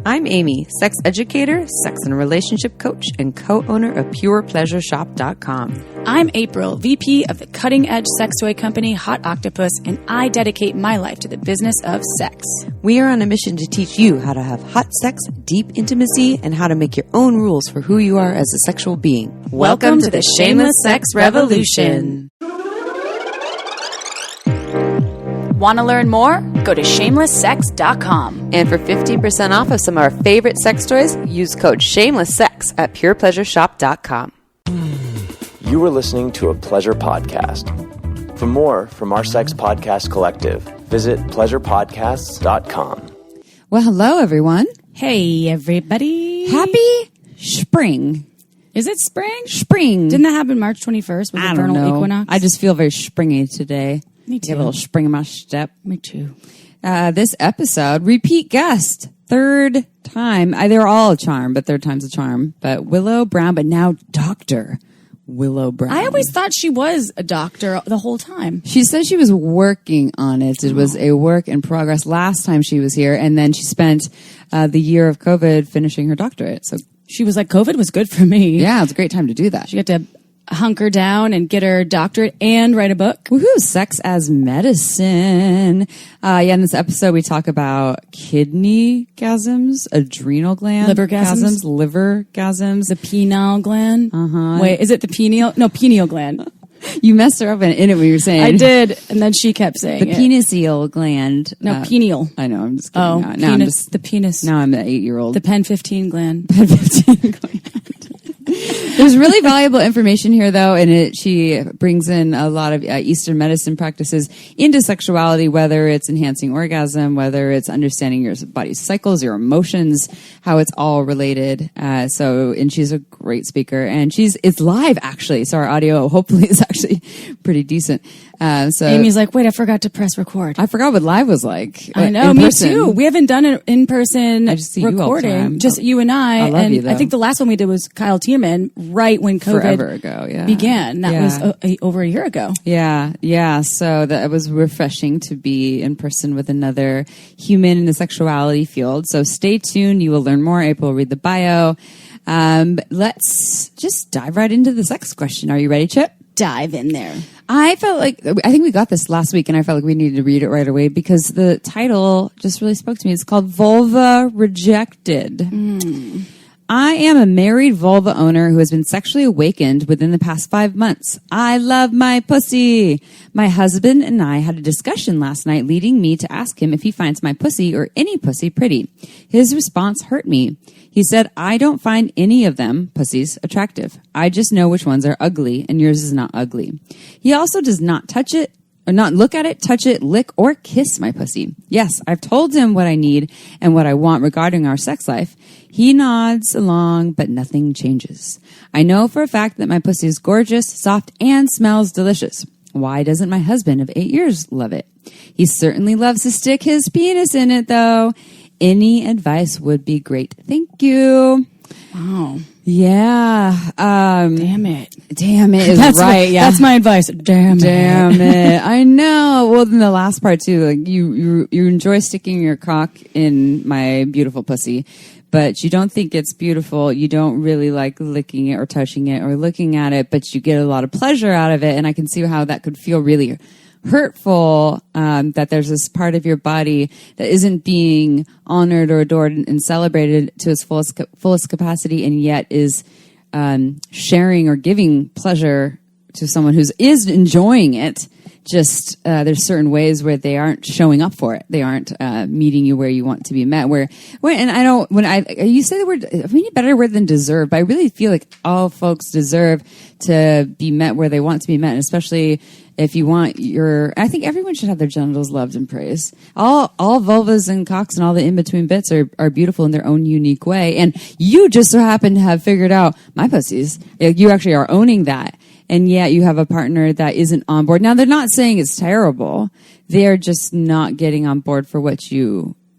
I'm Amy, sex educator, sex and relationship coach, and co-owner of PurePleasureShop.com. I'm April, VP of the cutting-edge sex toy company Hot Octopus, and I dedicate my life to the business of sex. We are on a mission to teach you how to have hot sex, deep intimacy, and how to make your own rules for who you are as a sexual being. Welcome to the Shameless Sex Revolution. Want to learn more? Go to shamelesssex.com. And for 15% off of some of our favorite sex toys, use code SHAMELESSSEX at PurePleasureShop.com. You were listening to a pleasure podcast. For more from our sex podcast collective, visit pleasurepodcasts.com. Well, hello, everyone. Hey, everybody. Happy spring. Is it spring? Spring. Didn't that happen March 21st with the vernal equinox? I just feel very springy today. Me too. Get a little spring in my step. Me too. This episode, repeat guest, third time. They're all a charm, but third time's a charm. But Willow Brown, but now Dr. Willow Brown. I always thought she was a doctor the whole time. She said she was working on it. It was a work in progress last time she was here. And then she spent the year of COVID finishing her doctorate. So she was like, COVID was good for me. yeah, it's a great time to do that. She got to hunker down and get her doctorate and write a book. Woohoo! Sex as medicine. In this episode we talk about kidney gasms, adrenal gland Liver gasms? liver gasms. The pineal gland. Wait, is it the pineal? No, pineal gland. You messed her up in it when you were saying. I did, and then she kept saying the peniceal gland. No, pineal. I know. I'm just kidding. Oh, now penis, I'm just the penis. Now I'm an 8-year-old. The pen 15 gland. Pen 15 gland. There's really valuable information here, though, and she brings in a lot of Eastern medicine practices into sexuality, whether it's enhancing orgasm, whether it's understanding your body's cycles, your emotions, how it's all related. And she's a great speaker, and it's live, actually, so our audio hopefully is actually pretty decent. So Amy's like, wait, I forgot to press record. I forgot what live was like. I know, me too. We haven't done an in-person I just see recording. You all the time. Just you and I. I love and you, though. I think the last one we did was Kyle Tierman, right when COVID forever ago, began. That was over a year ago. Yeah. So that was refreshing to be in person with another human in the sexuality field. So stay tuned. You will learn more. April will read the bio. Let's just dive right into the sex question. Are you ready, Chip? Dive in there. I think we got this last week, and I felt like we needed to read it right away because the title just really spoke to me. It's called Vulva Rejected. I am a married vulva owner who has been sexually awakened within the past 5 months. I love my pussy. My husband and I had a discussion last night leading me to ask him if he finds my pussy or any pussy pretty. His response hurt me. He said, I don't find any of them, pussies, attractive. I just know which ones are ugly, and yours is not ugly. He also does not touch it, or not look at it, touch it, lick, or kiss my pussy. Yes, I've told him what I need and what I want regarding our sex life. He nods along, but nothing changes. I know for a fact that my pussy is gorgeous, soft, and smells delicious. Why doesn't my husband of 8 years love it? He certainly loves to stick his penis in it, though. Any advice would be great. Thank you. Wow. Yeah. Damn it is that's right. Yeah. That's my advice. Damn it. I know. Well, then the last part too, like you enjoy sticking your cock in my beautiful pussy, but you don't think it's beautiful. You don't really like licking it or touching it or looking at it, but you get a lot of pleasure out of it. And I can see how that could feel really hurtful, that there's this part of your body that isn't being honored or adored and celebrated to its fullest capacity, and yet is sharing or giving pleasure to someone who is enjoying it. Just there's certain ways where they aren't showing up for it. They aren't meeting you where you want to be met. You say the word, I mean, a better word than deserve, but I really feel like all folks deserve to be met where they want to be met, and especially if you want I think everyone should have their genitals loved and praised. All vulvas and cocks and all the in-between bits are beautiful in their own unique way. And you just so happen to have figured out my pussies. You actually are owning that. And yet you have a partner that isn't on board. Now, they're not saying it's terrible. They're just not getting on board for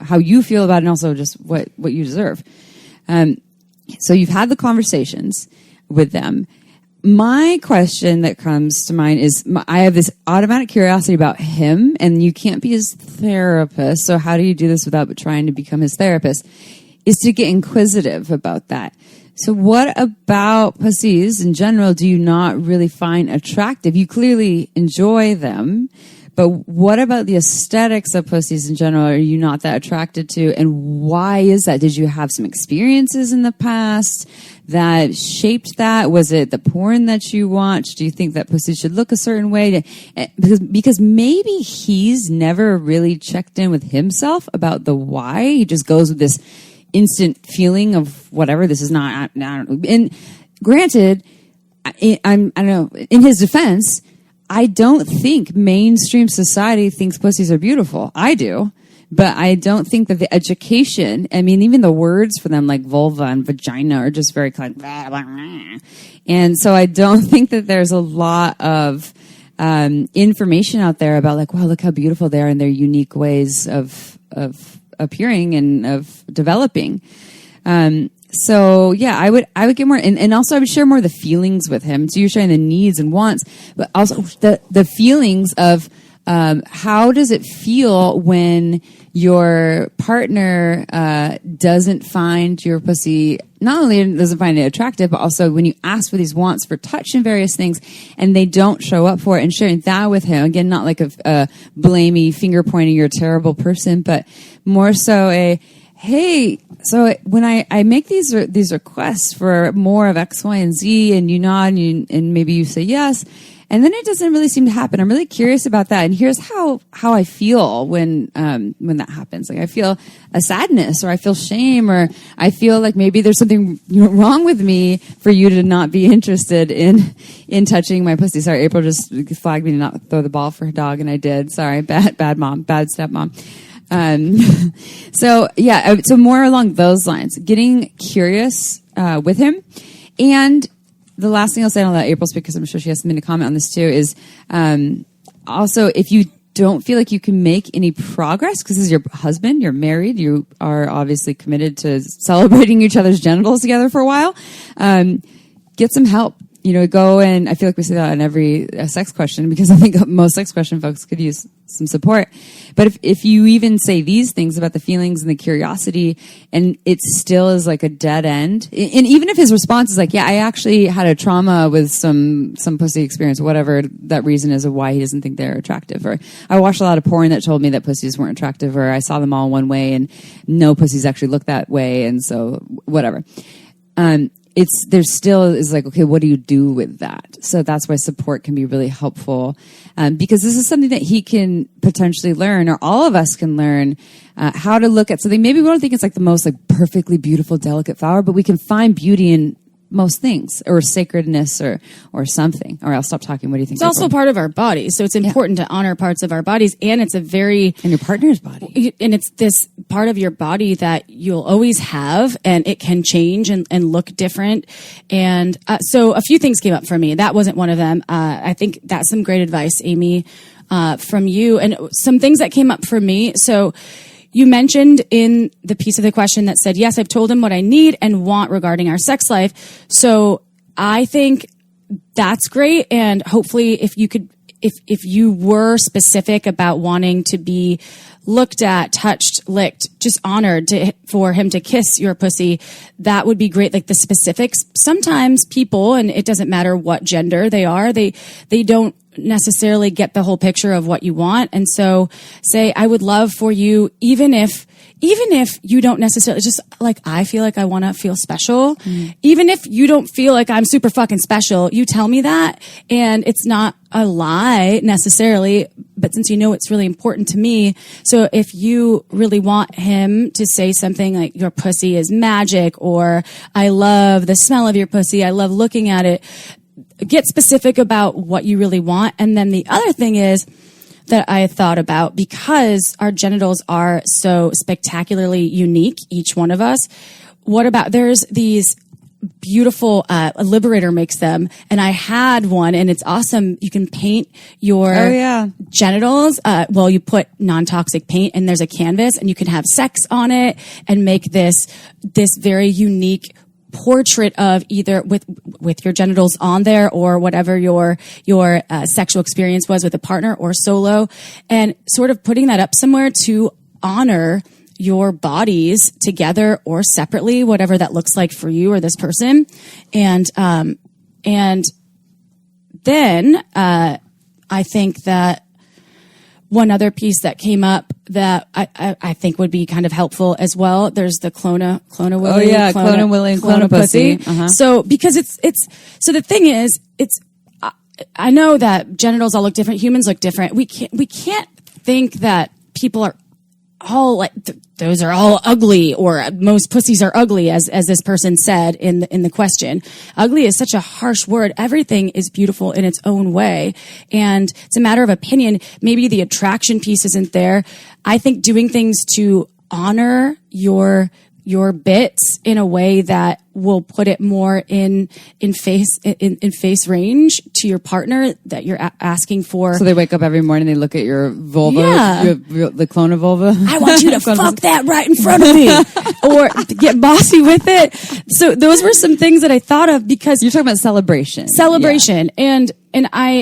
how you feel about it, and also just what you deserve. So you've had the conversations with them. My question that comes to mind is, I have this automatic curiosity about him, and you can't be his therapist. So how do you do this without trying to become his therapist? is to get inquisitive about that. So what about pussies in general do you not really find attractive? You clearly enjoy them, but what about the aesthetics of pussies in general are you not that attracted to? And why is that? Did you have some experiences in the past that shaped that? Was it the porn that you watched? Do you think that pussy should look a certain way? Because maybe he's never really checked in with himself about the why. He just goes with this instant feeling of whatever. This is not, I don't know. And granted, I don't know, in his defense, I don't think mainstream society thinks pussies are beautiful. I do. But I don't think that the education, I mean, even the words for them like vulva and vagina are just very kind of, blah, blah, blah. And so I don't think that there's a lot of information out there about like, wow, look how beautiful they are in their unique ways of appearing and of developing. So yeah, I would get more, and also I would share more of the feelings with him. So you're sharing the needs and wants, but also the feelings of, how does it feel when your partner, doesn't find your pussy, not only doesn't find it attractive, but also when you ask for these wants for touch and various things and they don't show up for it, and sharing that with him. Again, not like a blamey finger pointing, you're a terrible person, but more so hey, so when I make these requests for more of X, Y, and Z, and you nod and maybe you say yes, and then it doesn't really seem to happen. I'm really curious about that, and here's how I feel when that happens. Like I feel a sadness, or I feel shame, or I feel like maybe there's something wrong with me for you to not be interested in touching my pussy. Sorry, April just flagged me to not throw the ball for her dog, and I did. Sorry, bad mom, bad stepmom. So more along those lines, getting curious, with him. And the last thing I'll say, and I'll let April speak because I'm sure she has something to comment on this too, is, also if you don't feel like you can make any progress, because this is your husband, you're married, you are obviously committed to celebrating each other's genitals together for a while, get some help. Go and I feel like we say that on every sex question because I think most sex question folks could use some support. But if you even say these things about the feelings and the curiosity and it still is like a dead end, and even if his response is like, yeah, I actually had a trauma with some pussy experience, whatever that reason is of why he doesn't think they're attractive, or I watched a lot of porn that told me that pussies weren't attractive, or I saw them all one way and no pussies actually look that way, and so whatever. There still is like, okay, what do you do with that? So that's why support can be really helpful, because this is something that he can potentially learn, or all of us can learn, how to look at something. Maybe we don't think it's like the most like perfectly beautiful, delicate flower, but we can find beauty in most things, or sacredness, or something. Or I'll stop talking. What do you think? It's also part of our bodies, so it's important to honor parts of our bodies, and it's and your partner's body, and it's this part of your body that you'll always have, and it can change and look different. And so a few things came up for me. That wasn't one of them. I think that's some great advice, Amy, from you, and some things that came up for me. So you mentioned in the piece of the question that said, yes, I've told him what I need and want regarding our sex life. So I think that's great. And hopefully if you were specific about wanting to be looked at, touched, licked, just honored for him to kiss your pussy, that would be great. Like the specifics. Sometimes people, and it doesn't matter what gender they are, they don't necessarily get the whole picture of what you want. And so say, I would love for you, even if you don't necessarily, just like, I feel like I want to feel special. Even if you don't feel like I'm super fucking special, you tell me that. And it's not a lie necessarily, but since you know it's really important to me. So if you really want him to say something like your pussy is magic, or I love the smell of your pussy, I love looking at it, get specific about what you really want. And then the other thing is that I thought about, because our genitals are so spectacularly unique, each one of us, what about, there's these beautiful, Liberator makes them, and I had one, and it's awesome. You can paint your genitals. You put non-toxic paint, and there's a canvas, and you can have sex on it and make this very unique portrait of either with your genitals on there, or whatever your sexual experience was with a partner or solo, and sort of putting that up somewhere to honor your bodies together or separately, whatever that looks like for you or this person. And then I think that one other piece that came up that I think would be kind of helpful as well. There's the Clona Willy. Oh yeah, Clona Willy and Clona Pussy. So because so the thing is, I know that genitals all look different. Humans look different. We can't think that people are all like those are all ugly, or most pussies are ugly, as this person said in the question. Ugly is such a harsh word. Everything is beautiful in its own way, and it's a matter of opinion. Maybe the attraction piece isn't there. I think doing things to honor your bits in a way that will put it more in face range to your partner that you're asking for. So they wake up every morning, they look at your vulva, the Clona vulva. I want you to fuck that right in front of me, or get bossy with it. So those were some things that I thought of because you're talking about celebration, yeah.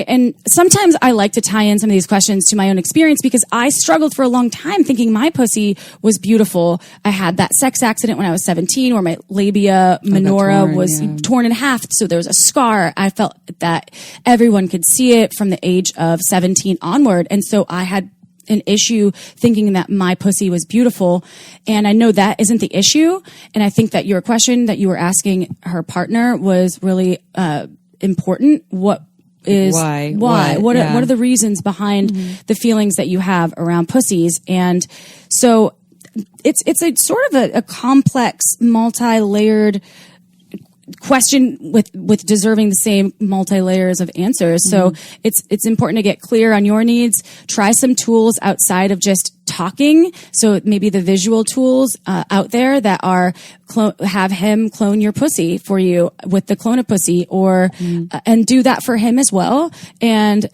And sometimes I like to tie in some of these questions to my own experience because I struggled for a long time thinking my pussy was beautiful. I had that sex accident when I was 17 where my labia minora was torn in half. So there was a scar. I felt that everyone could see it from the age of 17 onward. And so I had an issue thinking that my pussy was beautiful. And I know that isn't the issue. And I think that your question that you were asking her partner was really important. What are the reasons behind the feelings that you have around pussies? And so it's a sort of a complex, multi-layered question with deserving the same multi-layers of answers. So it's important to get clear on your needs. Try some tools outside of just talking. So maybe the visual tools out there that are have him clone your pussy for you with the Clona Pussy, or and do that for him as well, and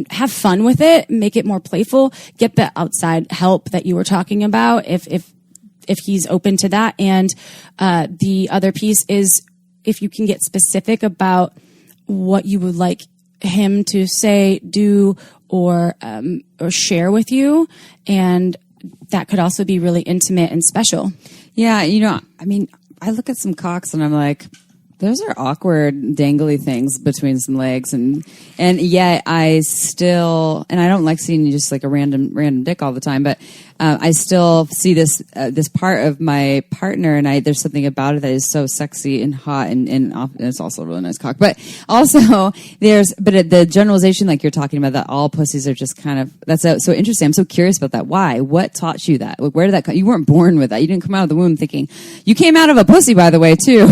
have fun with it. Make it more playful. Get the outside help that you were talking about if he's open to that. And the other piece is if you can get specific about what you would like him to say, do, or share with you, and that could also be really intimate and special. Yeah, I mean, I look at some cocks and I'm like, those are awkward, dangly things between some legs, and yet I still, and I don't like seeing just like a random dick all the time, but I still see this part of my partner, and there's something about it that is so sexy and hot, and it's also a really nice cock. But also the generalization, like you're talking about, that all pussies are just kind of, that's so interesting. I'm so curious about that. Why? What taught you that? Like, where did that come? You weren't born with that. You didn't come out of the womb thinking. You came out of a pussy, by the way, too.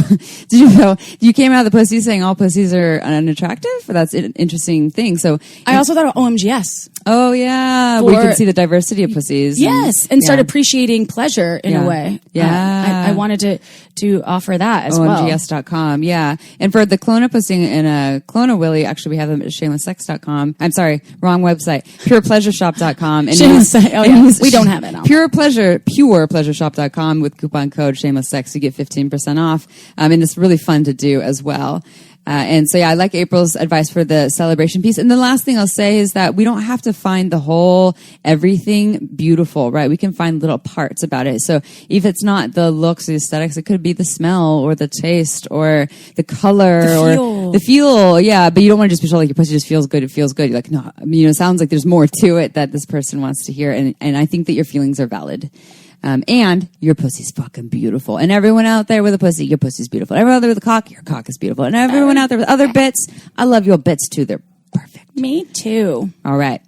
Did you know? You came out of the pussy saying all pussies are unattractive? That's an interesting thing. So I also thought of OMGS. Oh yeah, we can see the diversity of pussies. Yes, and start appreciating pleasure in a way. Yeah, I wanted to offer that as well. OMGS.com. Yeah, and for the Clona Pussy and Clona Willy, actually we have them at shamelesssex.com. I'm sorry, wrong website. Purepleasureshop.com. And Shameless Sex. Oh yeah, we don't have it. Purepleasureshop.com with coupon code shamelesssex. You get 15% off. And it's really fun to do as well. And so, I like April's advice for the celebration piece. And the last thing I'll say is that we don't have to find the whole everything beautiful, right? We can find little parts about it. So if it's not the looks, the aesthetics, it could be the smell or the taste or the color or the feel. Yeah. But you don't want to just be like your pussy just feels good. It feels good. You're like, no, it sounds like there's more to it that this person wants to hear. And I think that your feelings are valid. And your pussy's fucking beautiful. And everyone out there with a pussy, your pussy's beautiful. Everyone out there with a cock, your cock is beautiful. And everyone out there with other bits, I love your bits too. They're perfect. Me too. All right.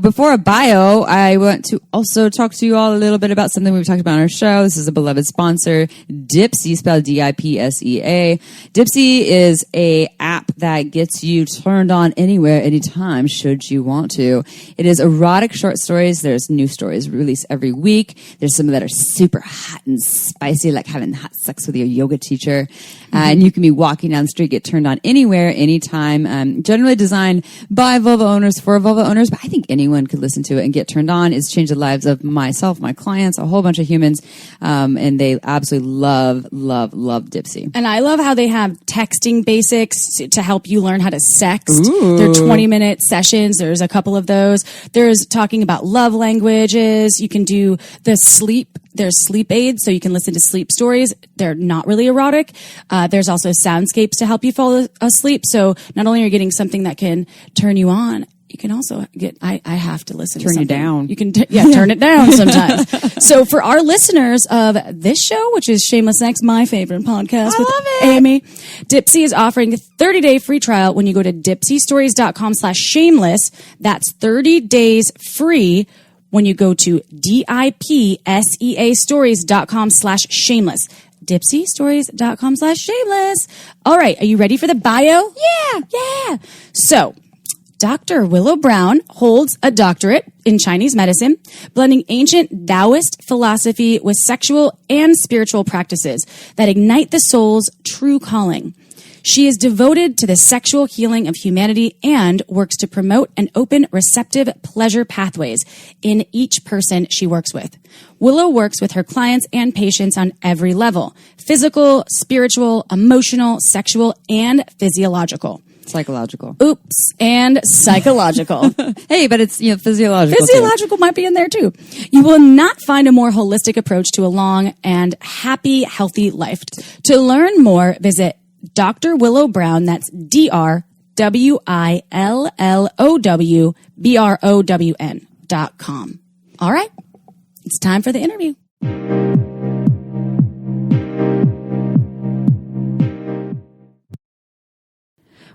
Before a bio, I want to also talk to you all a little bit about something we've talked about on our show. This is a beloved sponsor, Dipsea, spelled D-I-P-S-E-A. Dipsea is a app that gets you turned on anywhere, anytime, should you want to. It is erotic short stories. There's new stories released every week. There's some that are super hot and spicy, like having hot sex with your yoga teacher. And you can be walking down the street, get turned on anywhere, anytime. Generally designed by vulva owners for vulva owners, but I think anyone could listen to it and get turned on. It's changed the lives of myself, my clients, a whole bunch of humans, and they absolutely love Dipsy. And I love how they have texting basics to help you learn how to sext. Ooh. They're 20-minute sessions. There's a couple of those. There's talking about love languages. You can do there's sleep aids, so you can listen to sleep stories. They're not really erotic. There's also soundscapes to help you fall asleep. So not only are you getting something that can turn you on, you can also get, I have to listen to something. Turn you down. You can, turn it down sometimes. So for our listeners of this show, which is Shameless Sex, my favorite podcast with Amy, Dipsy is offering a 30-day free trial when you go to dipsystories.com/shameless. That's 30 days free when you go to dipseastories.com/shameless. dipsystories.com/shameless. All right. Are you ready for the bio? Yeah. So, Dr. Willow Brown holds a doctorate in Chinese medicine, blending ancient Taoist philosophy with sexual and spiritual practices that ignite the soul's true calling. She is devoted to the sexual healing of humanity and works to promote and open receptive pleasure pathways in each person she works with. Willow works with her clients and patients on every level: physical, spiritual, emotional, sexual, and physiological. Psychological. Oops. And psychological. Hey, but it's, physiological. Physiological might be in there too. You will not find a more holistic approach to a long and happy, healthy life. To learn more, visit Dr. Willow Brown. That's DrWillowBrown.com. All right. It's time for the interview.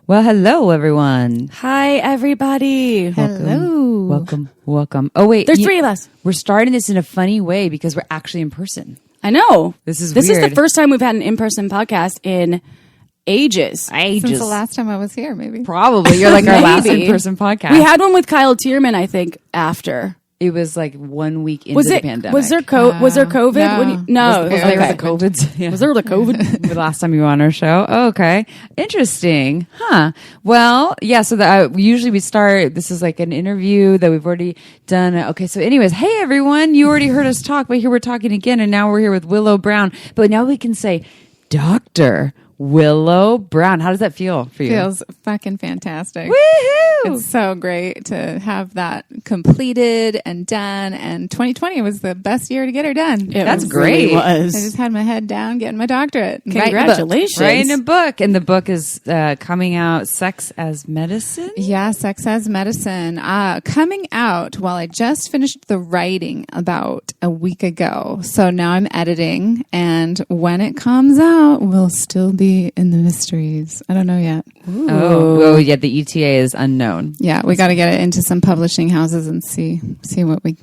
Well, hello, everyone. Hi, everybody. Welcome. Oh, wait. There's three of us. We're starting this in a funny way because we're actually in person. I know. This is the weird. first time we've had an in-person podcast in ages. Since the last time I was here, maybe. Probably. You're like our last Maybe. in-person podcast. We had one with Kyle Tierman, I think, after. It was like 1 week into the pandemic. Was there COVID? No. When no. Was there Okay. the COVID? Yeah. Was there the COVID? The last time you were on our show? Oh, okay. Interesting. Huh. Well, yeah, so usually we start, this is like an interview that we've already done. Okay, so anyways, hey everyone, you already heard us talk, but here we're talking again, and now we're here with Willow Brown. But now we can say, Dr. Willow Brown. How does that feel for you? Feels fucking fantastic. Woohoo! It's so great to have that completed and done. And 2020 was the best year to get her done. That's great. I just had my head down getting my doctorate. Congratulations. Writing a book. And the book is coming out, Sex as Medicine? Yeah, Sex as Medicine. Coming out while I just finished the writing about a week ago. So now I'm editing. And when it comes out, we'll still be in the mysteries. I don't know yet. Oh, yeah, the ETA is unknown. Yeah, we got to get it into some publishing houses and see what we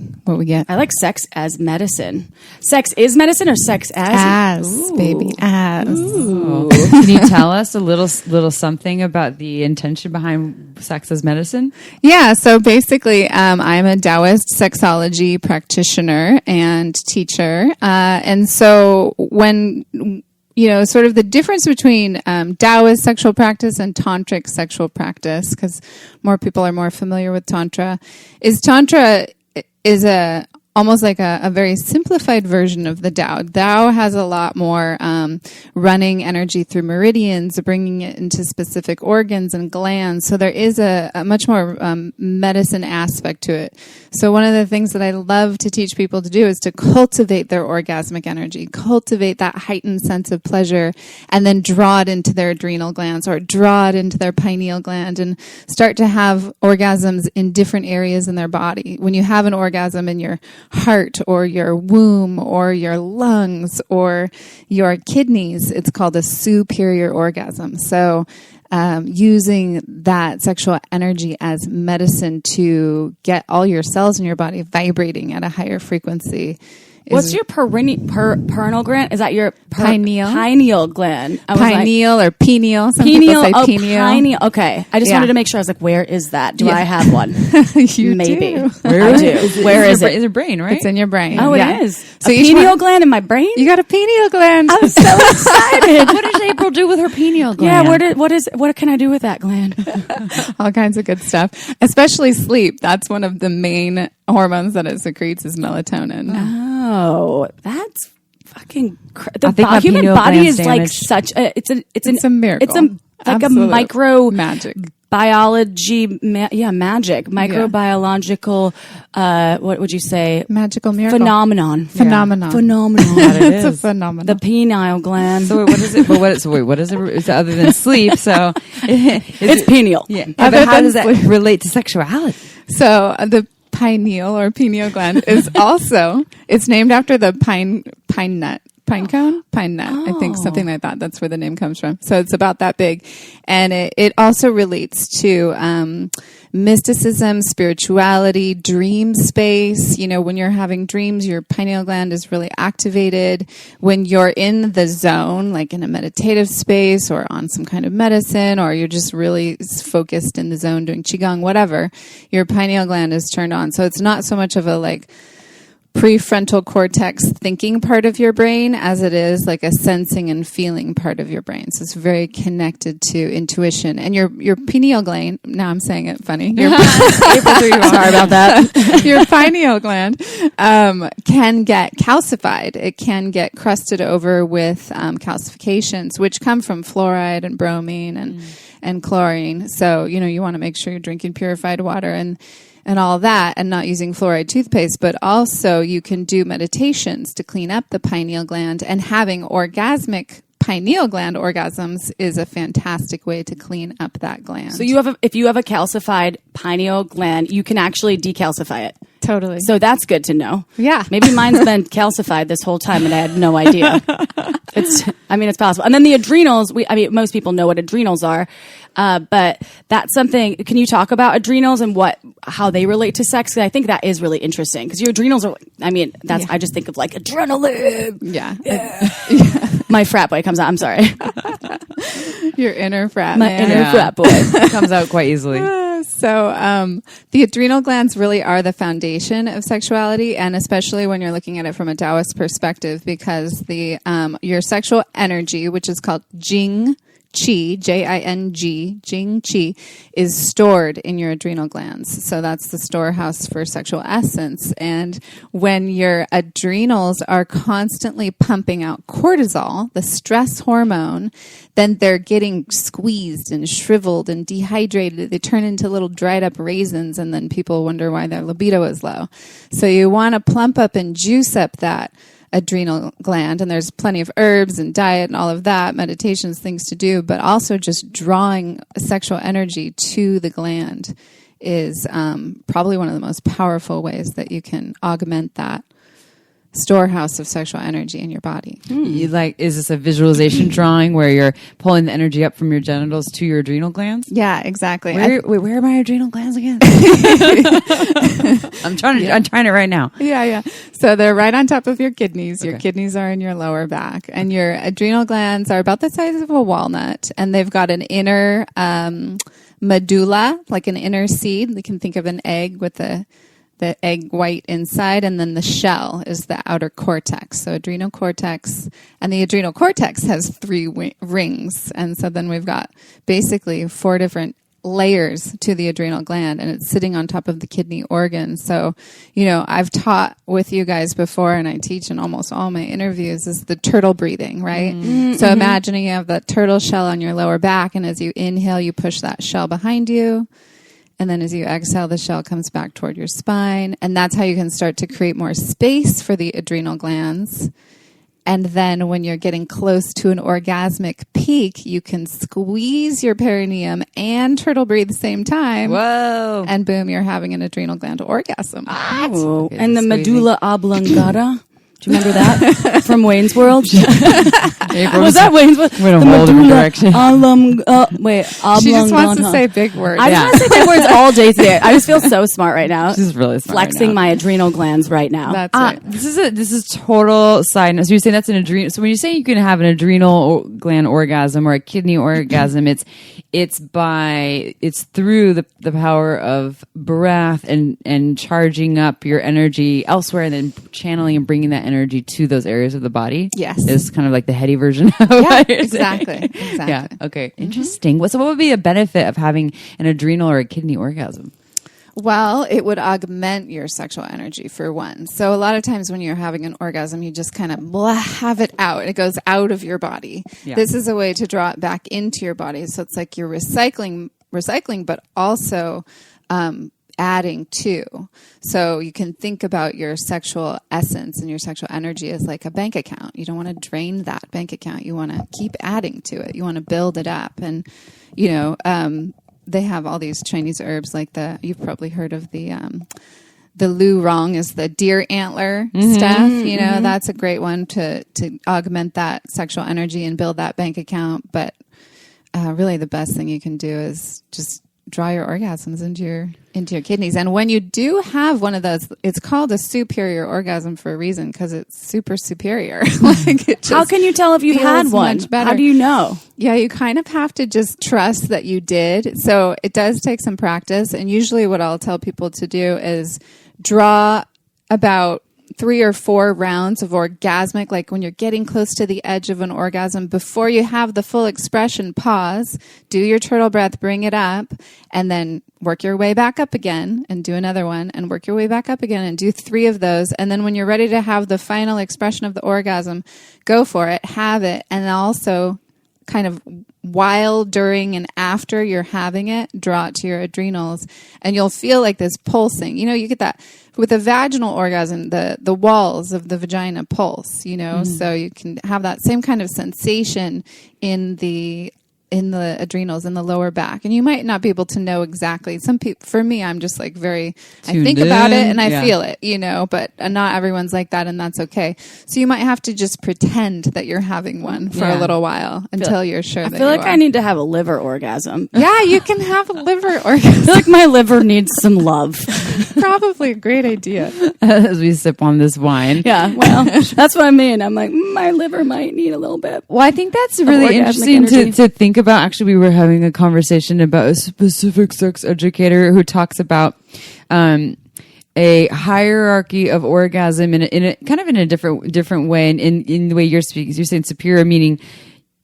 get. I like sex as medicine. Sex is medicine or sex as? Baby, as. Ooh. Can you tell us a little something about the intention behind Sex as Medicine? Yeah, so basically, I'm a Taoist sexology practitioner and teacher. And so when sort of the difference between Taoist sexual practice and tantric sexual practice, because more people are more familiar with Tantra, is almost like a very simplified version of the Tao. Tao has a lot more running energy through meridians, bringing it into specific organs and glands. So there is a much more medicine aspect to it. So one of the things that I love to teach people to do is to cultivate their orgasmic energy, cultivate that heightened sense of pleasure, and then draw it into their adrenal glands or draw it into their pineal gland and start to have orgasms in different areas in their body. When you have an orgasm in your heart or your womb or your lungs or your kidneys, it's called a superior orgasm. So using that sexual energy as medicine to get all your cells in your body vibrating at a higher frequency What's your pineal gland? Is that your pineal gland? Pineal or pineal. Some people say pineal. Pineal. Okay. I just wanted to make sure. I was like, where is that? Do I have one? You Maybe. do. I do. Where is it? It's your brain, right? It's in your brain. Oh, it is. So a pineal gland in my brain? You got a pineal gland. I'm so excited. What does April do with her pineal gland? Yeah, what can I do with that gland? All kinds of good stuff, especially sleep. That's one of the main hormones that it secretes is melatonin. Oh, that's fucking the human body is like such a it's a miracle. It's like Absolute a micro magic. Biology, magic, microbiological, what would you say? Magical miracle. Phenomenon. It's a phenomenon. The pineal gland. So what is it? What is it? It's other than sleep. So it's pineal. Yeah. But how does that relate to sexuality? So the pineal or pineal gland is also, it's named after the pine nut. Pine cone? Pine nut. I think something like that. That's where the name comes from. So it's about that big. And it also relates to mysticism, spirituality, dream space. You know, when you're having dreams, your pineal gland is really activated. When you're in the zone, like in a meditative space or on some kind of medicine, or you're just really focused in the zone doing qigong, whatever, your pineal gland is turned on. So it's not so much of a like prefrontal cortex thinking part of your brain as it is like a sensing and feeling part of your brain. So it's very connected to intuition. And your pineal gland, now I'm saying it funny. Sorry about that. Your pineal gland can get calcified. It can get crusted over with calcifications, which come from fluoride and bromine and chlorine. So, you know, you want to make sure you're drinking purified water and all that, and not using fluoride toothpaste, but also you can do meditations to clean up the pineal gland, and having orgasmic pineal gland orgasms is a fantastic way to clean up that gland. So if you have a calcified pineal gland, you can actually decalcify it. Totally. So that's good to know. Yeah. Maybe mine's been calcified this whole time and I had no idea. It's possible. And then the adrenals, most people know what adrenals are. But that's something, can you talk about adrenals and how they relate to sex? 'Cause I think that is really interesting because your adrenals are, I just think of like adrenaline. Yeah. My frat boy comes out. I'm sorry. Your inner frat My man. inner frat boy. Comes out quite easily. So the adrenal glands really are the foundation of sexuality, and especially when you're looking at it from a Taoist perspective, because your sexual energy, which is called Jing Qi, Jing, Jing Qi, is stored in your adrenal glands. So that's the storehouse for sexual essence. And when your adrenals are constantly pumping out cortisol, the stress hormone, then they're getting squeezed and shriveled and dehydrated. They turn into little dried up raisins, and then people wonder why their libido is low. So you want to plump up and juice up that adrenal gland, and there's plenty of herbs and diet and all of that, meditations, things to do, but also just drawing sexual energy to the gland is probably one of the most powerful ways that you can augment that storehouse of sexual energy in your body. Is this a visualization drawing where you're pulling the energy up from your genitals to your adrenal glands? Yeah, exactly. Where are my adrenal glands again? I'm trying it right now. Yeah. So they're right on top of your kidneys. Your kidneys are in your lower back, and your adrenal glands are about the size of a walnut, and they've got an inner medulla, like an inner seed. You can think of an egg with the egg white inside, and then the shell is the outer cortex. So adrenal cortex, and the adrenal cortex has 3 rings. And so then we've got basically 4 different layers to the adrenal gland, and it's sitting on top of the kidney organ. So, I've taught with you guys before, and I teach in almost all my interviews, is the turtle breathing, right? Mm-hmm. So imagining you have that turtle shell on your lower back, and as you inhale, you push that shell behind you. And then as you exhale, the shell comes back toward your spine. And that's how you can start to create more space for the adrenal glands. And then when you're getting close to an orgasmic peak, you can squeeze your perineum and turtle breathe at the same time. Whoa. And boom, you're having an adrenal gland orgasm. Oh. And the medulla oblongata? Do you remember that from Wayne's World? Was that Wayne's World? We're in a whole different direction. She just wants to say big words. I just want to say big words all day today. I just feel so smart right now. She's really smart. Flexing my adrenal glands right now. That's right. This is total side note. So you're saying that's an adrenal. So when you say you can have an adrenal gland orgasm or a kidney orgasm, it's through the power of breath and charging up your energy elsewhere, and then channeling and bringing that energy to those areas of the body. Yes, is kind of like the heady version of what you're exactly. Yeah. Okay. Interesting. So what would be a benefit of having an adrenal or a kidney orgasm? Well, it would augment your sexual energy for one. So a lot of times when you're having an orgasm, you just kind of have it out. It goes out of your body. Yeah. This is a way to draw it back into your body. So it's like you're recycling, but also adding to. So you can think about your sexual essence and your sexual energy as like a bank account. You don't want to drain that bank account. You want to keep adding to it. You want to build it up. And, they have all these Chinese herbs like you've probably heard of the Lu Rong is the deer antler stuff. That's a great one to augment that sexual energy and build that bank account. But really the best thing you can do is just draw your orgasms into your kidneys. And when you do have one of those, it's called a superior orgasm for a reason, because it's super superior. How can you tell if you've had one? How do you know? Yeah, you kind of have to just trust that you did. So it does take some practice. And usually what I'll tell people to do is draw about 3 or 4 rounds of orgasmic, like when you're getting close to the edge of an orgasm, before you have the full expression, pause, do your turtle breath, bring it up, and then work your way back up again and do another one, and work your way back up again and do 3 of those. And then when you're ready to have the final expression of the orgasm, go for it, have it, and also kind of while, during, and after you're having it, draw it to your adrenals, and you'll feel like this pulsing. You get that with a vaginal orgasm, the walls of the vagina pulse, so you can have that same kind of sensation in the adrenals, in the lower back. And you might not be able to know exactly. Some people, for me, I'm just like I think about it and I feel it, but not everyone's like that, and that's okay. So you might have to just pretend that you're having one for a little while until you're sure that you are. I feel like I need to have a liver orgasm. Yeah, you can have a liver orgasm. I feel like my liver needs some love. Probably a great idea. As we sip on this wine. Yeah, well, that's what I mean. I'm like, my liver might need a little bit. Well, I think that's really interesting to think about. Actually, we were having a conversation about a specific sex educator who talks about a hierarchy of orgasm in a kind of in a different way. And in the way you're speaking, you're saying superior, meaning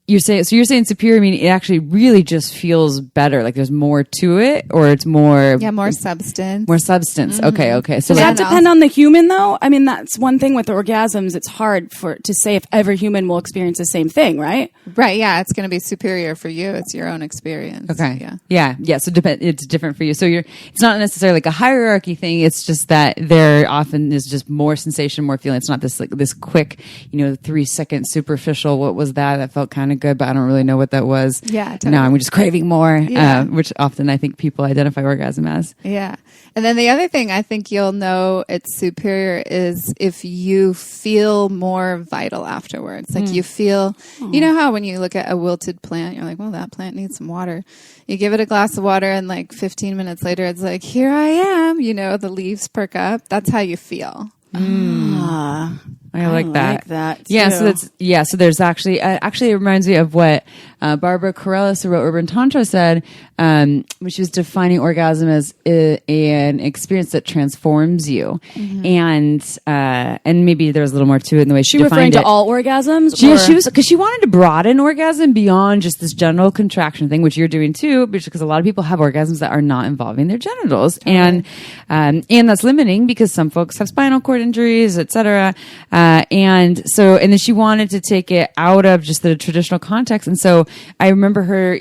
you're saying superior, meaning it actually really just feels better. Like there's more to it, or it's more substance. More substance. Mm-hmm. Okay. So does that depend on the human, though? I mean, that's one thing with orgasms. It's hard to say if every human will experience the same thing, right? Right. Yeah, it's going to be superior for you. It's your own experience. Okay. Yeah. So it's different for you. So it's not necessarily like a hierarchy thing. It's just that there often is just more sensation, more feeling. It's not this quick, 3-second superficial. What was that? That felt kind of good, but I don't really know what that was. Yeah, totally. Now I'm just craving more, which often I think people identify orgasm as. Yeah. And then the other thing I think you'll know it's superior is if you feel more vital afterwards. Like you feel, you know how when you look at a wilted plant, you're like, well, that plant needs some water. You give it a glass of water and like 15 minutes later, it's like, here I am, the leaves perk up. That's how you feel. I like that. Too. So there's actually it reminds me of what Barbara Correllis, who wrote Urban Tantra, said, when she was defining orgasm as an experience that transforms you, and maybe there was a little more to it in the way she defined it. Referring to all orgasms. She was, because she wanted to broaden orgasm beyond just this general contraction thing, which you're doing too, because a lot of people have orgasms that are not involving their genitals, and that's limiting because some folks have spinal cord injuries, etc. And then she wanted to take it out of just the traditional context. And so I remember her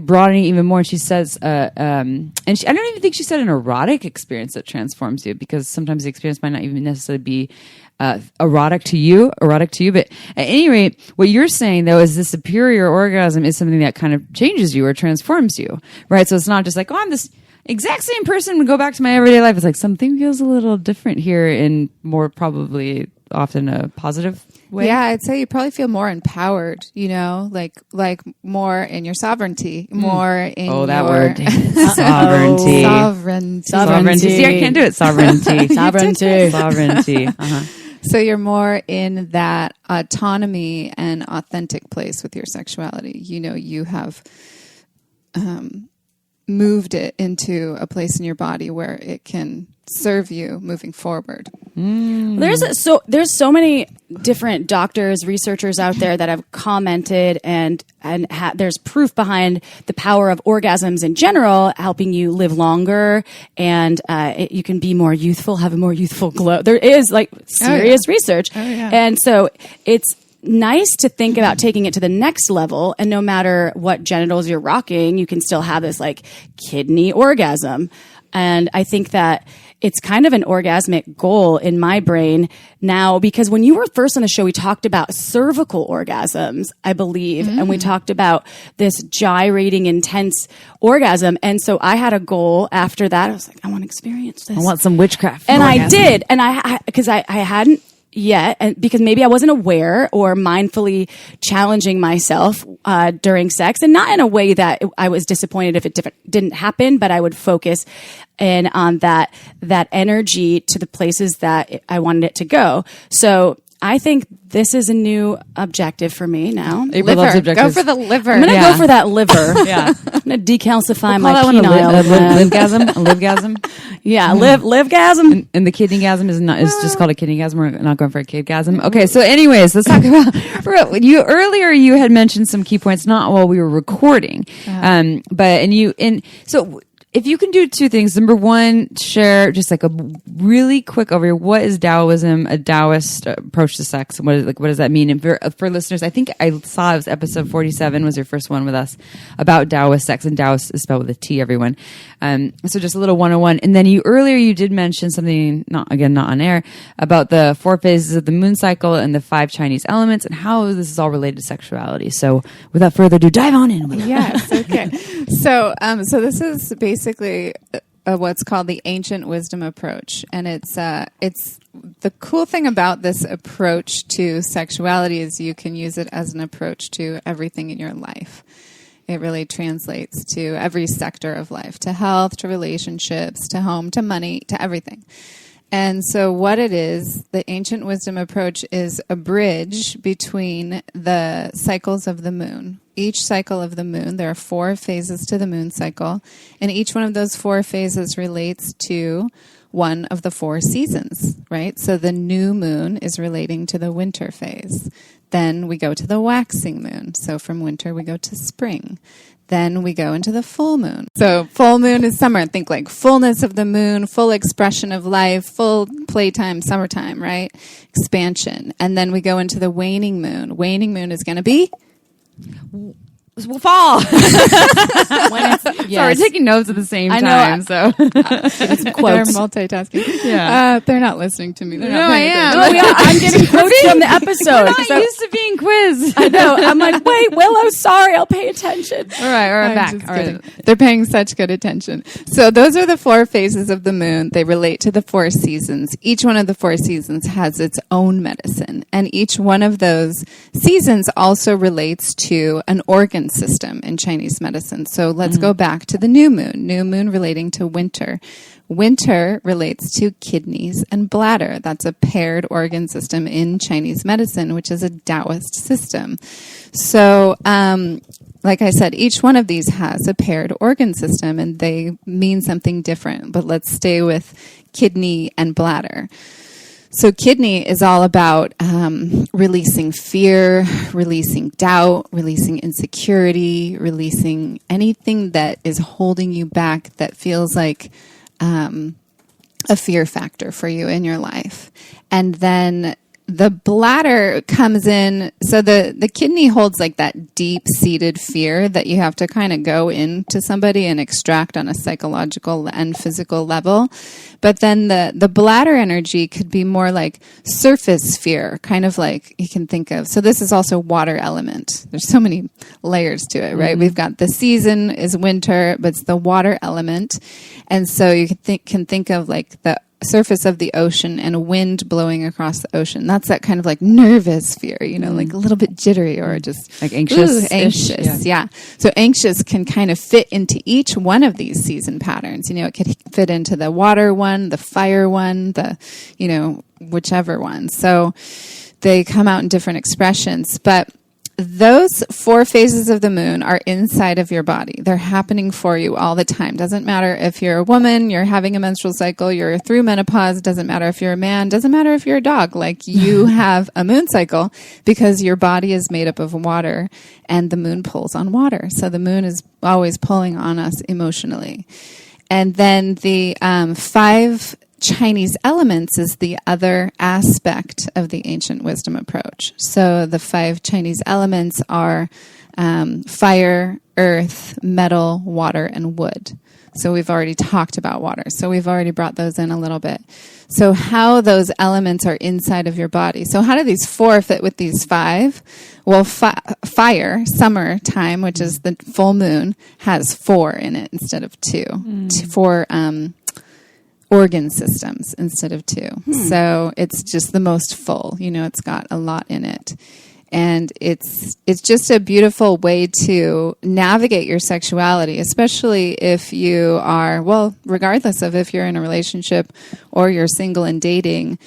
broadening even more. And she says, I don't even think she said an erotic experience that transforms you, because sometimes the experience might not even necessarily be erotic to you. But at any rate, what you're saying though is the superior orgasm is something that kind of changes you or transforms you, right? So it's not just like, I'm this exact same person and go back to my everyday life. It's like something feels a little different here, and more probably often a positive way? Yeah, I'd say you probably feel more empowered, like more in your sovereignty, more in that your... word. Sovereignty. Sovereignty. See, I can't do it. Sovereignty. Sovereignty. Uh-huh. So you're more in that autonomy and authentic place with your sexuality. You have moved it into a place in your body where it can serve you moving forward. There's so many different doctors, researchers out there that have commented and there's proof behind the power of orgasms in general, helping you live longer and you can be more youthful, have a more youthful glow. There is like serious research. And so it's nice to think about taking it to the next level, and no matter what genitals you're rocking, you can still have this like kidney orgasm. And I think that it's kind of an orgasmic goal in my brain now, because when you were first on the show, we talked about cervical orgasms, I believe, and we talked about this gyrating, intense orgasm. And so I had a goal after that. I was like, I want to experience this. I want some witchcraft. And orgasm. I did. And because I hadn't yet, and because maybe I wasn't aware or mindfully challenging myself during sex, and not in a way that I was disappointed if it didn't happen, but I would focus in on that energy to the places that I wanted it to go. So I think this is a new objective for me now. Liver. Go for the liver. I'm going to go for that liver. Yeah. I'm going to decalcify my penile gland. Livegasm. Yeah, livegasm. And the kidneygasm is just called a kidneygasm. We're not going for a kidgasm. Okay, so anyways, let's talk about you earlier. You had mentioned some key points, not while we were recording, so. If you can do two things, number one, share just like a really quick overview. What is Taoism, a Taoist approach to sex? And what does that mean? And for listeners, I think I saw it was episode 47 was your first one with us about Taoist sex, and Taoist is spelled with a T, everyone. So just a little 101. And then you did mention something, not on air, about the 4 phases of the moon cycle and the 5 Chinese elements and how this is all related to sexuality. So without further ado, dive on in. Yes. Okay. So this is basically what's called the ancient wisdom approach, and it's the cool thing about this approach to sexuality is you can use it as an approach to everything in your life. It really translates to every sector of life, to health, to relationships, to home, to money, to everything. And so what it is, the ancient wisdom approach is a bridge between the cycles of the moon. Each cycle of the moon, there are 4 phases to the moon cycle, and each one of those 4 phases relates to one of the 4 seasons, right? So the new moon is relating to the winter phase. Then we go to the waxing moon. So from winter, we go to spring. Then we go into the full moon. So full moon is summer. Think like fullness of the moon, full expression of life, full playtime, summertime, right? Expansion. And then we go into the waning moon. Waning moon is going to be fall. Yes. Sorry, we're taking notes at the same time. So they're multitasking. Yeah, they're not listening to me. No, I am. I'm getting quotes from the episode. We're not used to being quizzed. I know. I'm like, wait, Willow, sorry, I'll pay attention. All right, we're back. All right. They're paying such good attention. So those are the 4 phases of the moon. They relate to the 4 seasons. Each one of the 4 seasons has its own medicine, and each one of those seasons also relates to an organ system in Chinese medicine. So let's go back to the new moon. New moon relating to winter. Winter relates to kidneys and bladder. That's a paired organ system in Chinese medicine, which is a Taoist system. So, like I said, each one of these has a paired organ system, and they mean something different. But let's stay with kidney and bladder. So kidney is all about releasing fear, releasing doubt, releasing insecurity, releasing anything that is holding you back that feels like a fear factor for you in your life. And then the bladder comes in. So the kidney holds like that deep-seated fear that you have to kind of go into somebody and extract on a psychological and physical level. But then the bladder energy could be more like surface fear, kind of like you can think of. So this is also water element. There's so many layers to it, right? We've got the season is winter, but it's the water element. And so you can think of like the surface of the ocean and wind blowing across the ocean. That's that kind of like nervous fear, like a little bit jittery or just like anxious. Anxious. Yeah. So anxious can kind of fit into each one of these season patterns. It could fit into the water one, the fire one, the, whichever one. So they come out in different expressions, but those 4 phases of the moon are inside of your body. They're happening for you all the time. Doesn't matter if you're a woman, you're having a menstrual cycle, you're through menopause. Doesn't matter if you're a man. Doesn't matter if you're a dog. Like, you have a moon cycle because your body is made up of water and the moon pulls on water. So the moon is always pulling on us emotionally. And then the 5 Chinese elements is the other aspect of the ancient wisdom approach. So the 5 Chinese elements are fire, earth, metal, water, and wood. So we've already talked about water. So we've already brought those in a little bit. So how those elements are inside of your body. So how do these 4 fit with these 5? Well, fire, summertime, which is the full moon, has 4 in it instead of 2. 4 organ systems instead of 2. So it's just the most full. It's got a lot in it. And it's just a beautiful way to navigate your sexuality, especially if you are, regardless of if you're in a relationship or you're single and dating.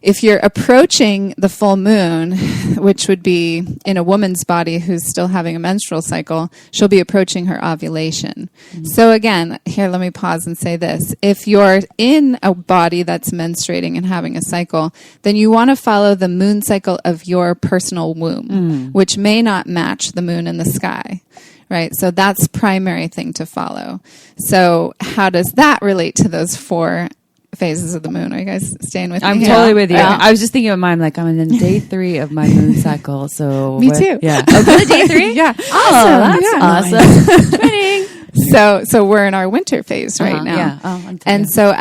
If you're approaching the full moon, which would be in a woman's body who's still having a menstrual cycle, she'll be approaching her ovulation. So again, here, let me pause and say this. If you're in a body that's menstruating and having a cycle, then you want to follow the moon cycle of your personal womb, which may not match the moon in the sky. Right? So that's primary thing to follow. So how does that relate to those 4 phases of the moon? Are you guys staying with me? I'm totally with you. Yeah. I was just thinking of mine, like, I'm in day 3 of my moon cycle. So me too. Yeah. Oh, good, day 3? Yeah. Awesome. That's awesome. Twinning. So we're in our winter phase right now. Yeah. Oh, and so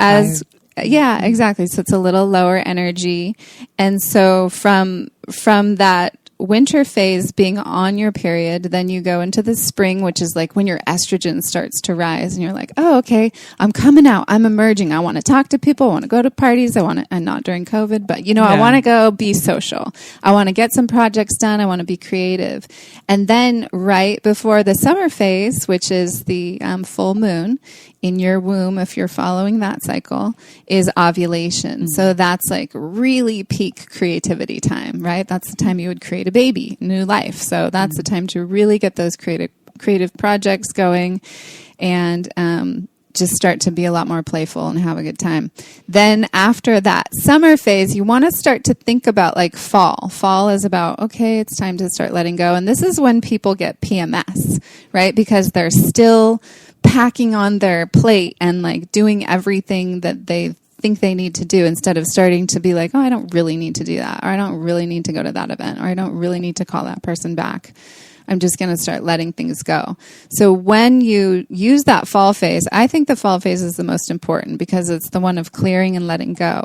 yeah, exactly. So it's a little lower energy. And so from that winter phase being on your period, then you go into the spring, which is like when your estrogen starts to rise and you're like, oh, okay, I'm coming out. I'm emerging. I want to talk to people. I want to go to parties. and not during COVID, but I want to go be social. I want to get some projects done. I want to be creative. And then right before the summer phase, which is the full moon in your womb, if you're following that cycle, is ovulation. So that's like really peak creativity time, right? That's the time you would create a baby, new life. So that's the time to really get those creative projects going and just start to be a lot more playful and have a good time. Then after that summer phase, you want to start to think about like fall. Fall is about, okay, it's time to start letting go. And this is when people get PMS, right? Because they're still packing on their plate and like doing everything that they think they need to do instead of starting to be like, oh, I don't really need to do that, or I don't really need to go to that event, or I don't really need to call that person back. I'm just going to start letting things go. So when you use that fall phase, I think the fall phase is the most important because it's the one of clearing and letting go.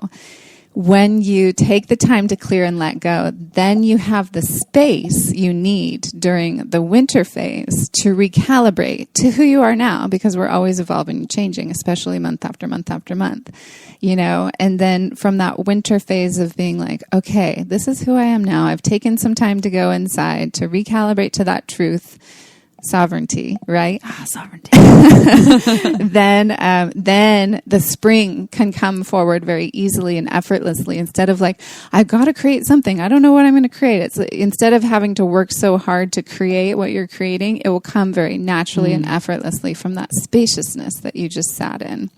When you take the time to clear and let go, then you have the space you need during the winter phase to recalibrate to who you are now, because we're always evolving and changing, especially month after month after month, and then from that winter phase of being like, okay, this is who I am now. I've taken some time to go inside to recalibrate to that truth. Sovereignty, right? Sovereignty. Then the spring can come forward very easily and effortlessly instead of like, I've got to create something. I don't know what I'm going to create. It's instead of having to work so hard to create what you're creating, it will come very naturally and effortlessly from that spaciousness that you just sat in.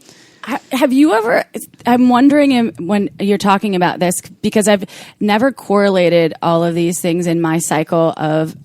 Have you ever, I'm wondering when you're talking about this, because I've never correlated all of these things in my cycle of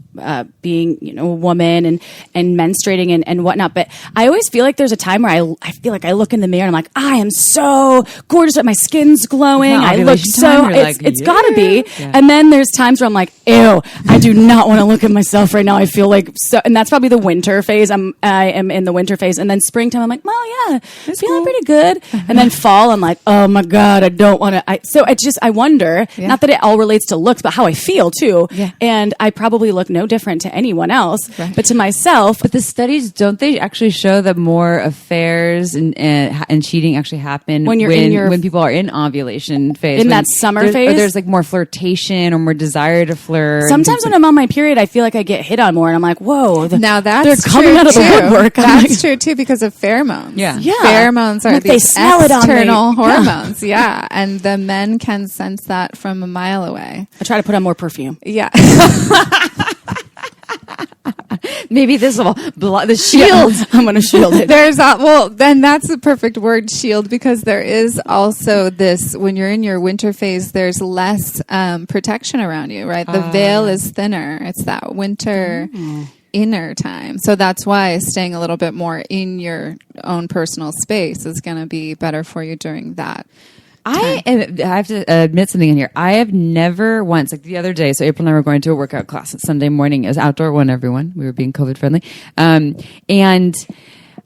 being, a woman and menstruating and whatnot. But I always feel like there's a time where I feel like I look in the mirror and I'm like, I am so gorgeous. My skin's glowing. I look so, it's gotta be. Yeah. And then there's times where I'm like, ew, I do not want to look at myself right now. I feel like so, and that's probably the winter phase. I am in the winter phase. And then springtime, I'm like, well, yeah, it's feeling pretty good. And then fall, I'm like, oh my God, I don't want to. So I wonder, not that it all relates to looks, but how I feel too. Yeah. And I probably look no different to anyone else, but to myself. But the studies, don't they actually show that more affairs and cheating actually happen when people are in ovulation phase? In that summer phase? Or there's like more flirtation or more desire to flirt. Sometimes when I'm on my period, I feel like I get hit on more and I'm like, whoa, now that's they're coming out of the woodwork. That's true too, because of pheromones. Yeah. Pheromones are Like they these smell it on me. external hormones. Yeah. And the men can sense that from a mile away. I try to put on more perfume. Yeah. Maybe this will block the shield. I'm going to shield it. Then that's the perfect word, shield, because there is also this, when you're in your winter phase, there's less protection around you, right? The veil is thinner. It's that winter inner time. So that's why staying a little bit more in your own personal space is going to be better for you during that. I have to admit something in here. I have never once, like the other day, so April and I were going to a workout class on Sunday morning. It was outdoor one, everyone. We were being COVID friendly. And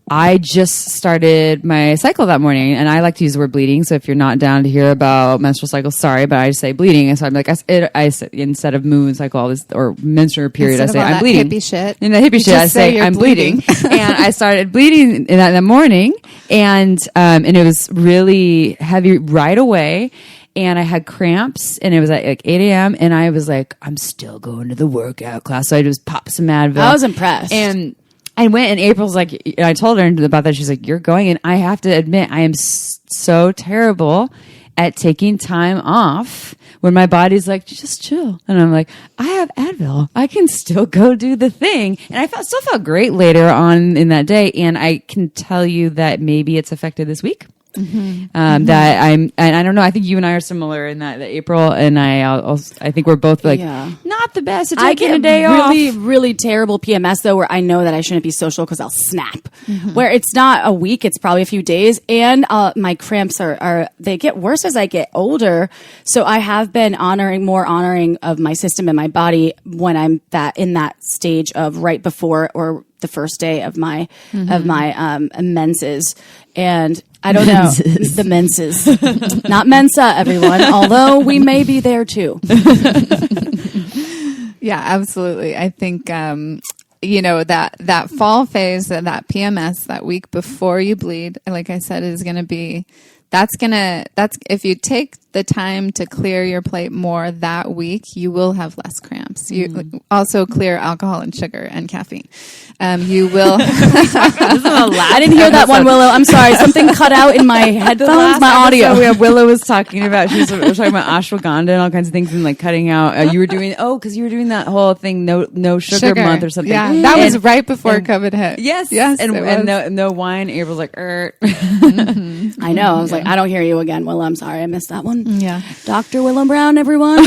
I just started my cycle that morning, and I like to use the word bleeding. So if you're not down to hear about menstrual cycles, sorry, but I just say bleeding. And so I'm like, I instead of moon cycle or menstrual period, Instead I say of I'm bleeding. Hippie shit. In the hippie shit, I say I'm bleeding. And I started bleeding in the morning, and it was really heavy right away. And I had cramps, and it was at like 8 a.m. And I was like, I'm still going to the workout class. So I just popped some Advil. I was impressed. And I went, and April's like, I told her about that. She's like, you're going. And I have to admit, I am so terrible at taking time off when my body's like, just chill. And I'm like, I have Advil. I can still go do the thing. And I still felt great later on in that day. And I can tell you that maybe it's affected this week. That and I don't know. I think you and I are similar in that April and I think we're both like not the best at taking a day off. Really terrible PMS though, where I know that I shouldn't be social because I'll snap. Where it's not a week, it's probably a few days, and my cramps are they get worse as I get older. So I have been honoring of my system and my body when I'm in that stage of right before or the first day of my menses. And I don't know, the menses, not Mensa, everyone, although we may be there too. Yeah, absolutely. I think, that fall phase, that PMS, that week before you bleed, like I said, is going to be, that's if you take the time to clear your plate more that week, you will have less cramps. You also clear alcohol and sugar and caffeine. You will. I didn't hear that one, Willow. I'm sorry. Something cut out in my headphones, my audio. Willow was talking about, we were talking about ashwagandha and all kinds of things and like cutting out, you were doing that whole thing, no sugar month or something. Yeah, that was right before COVID hit. Yes. And no wine. April's like, I know. I was like, I don't hear you again, Willow. I'm sorry. I missed that one. Yeah. Dr. Willow Brown, everyone.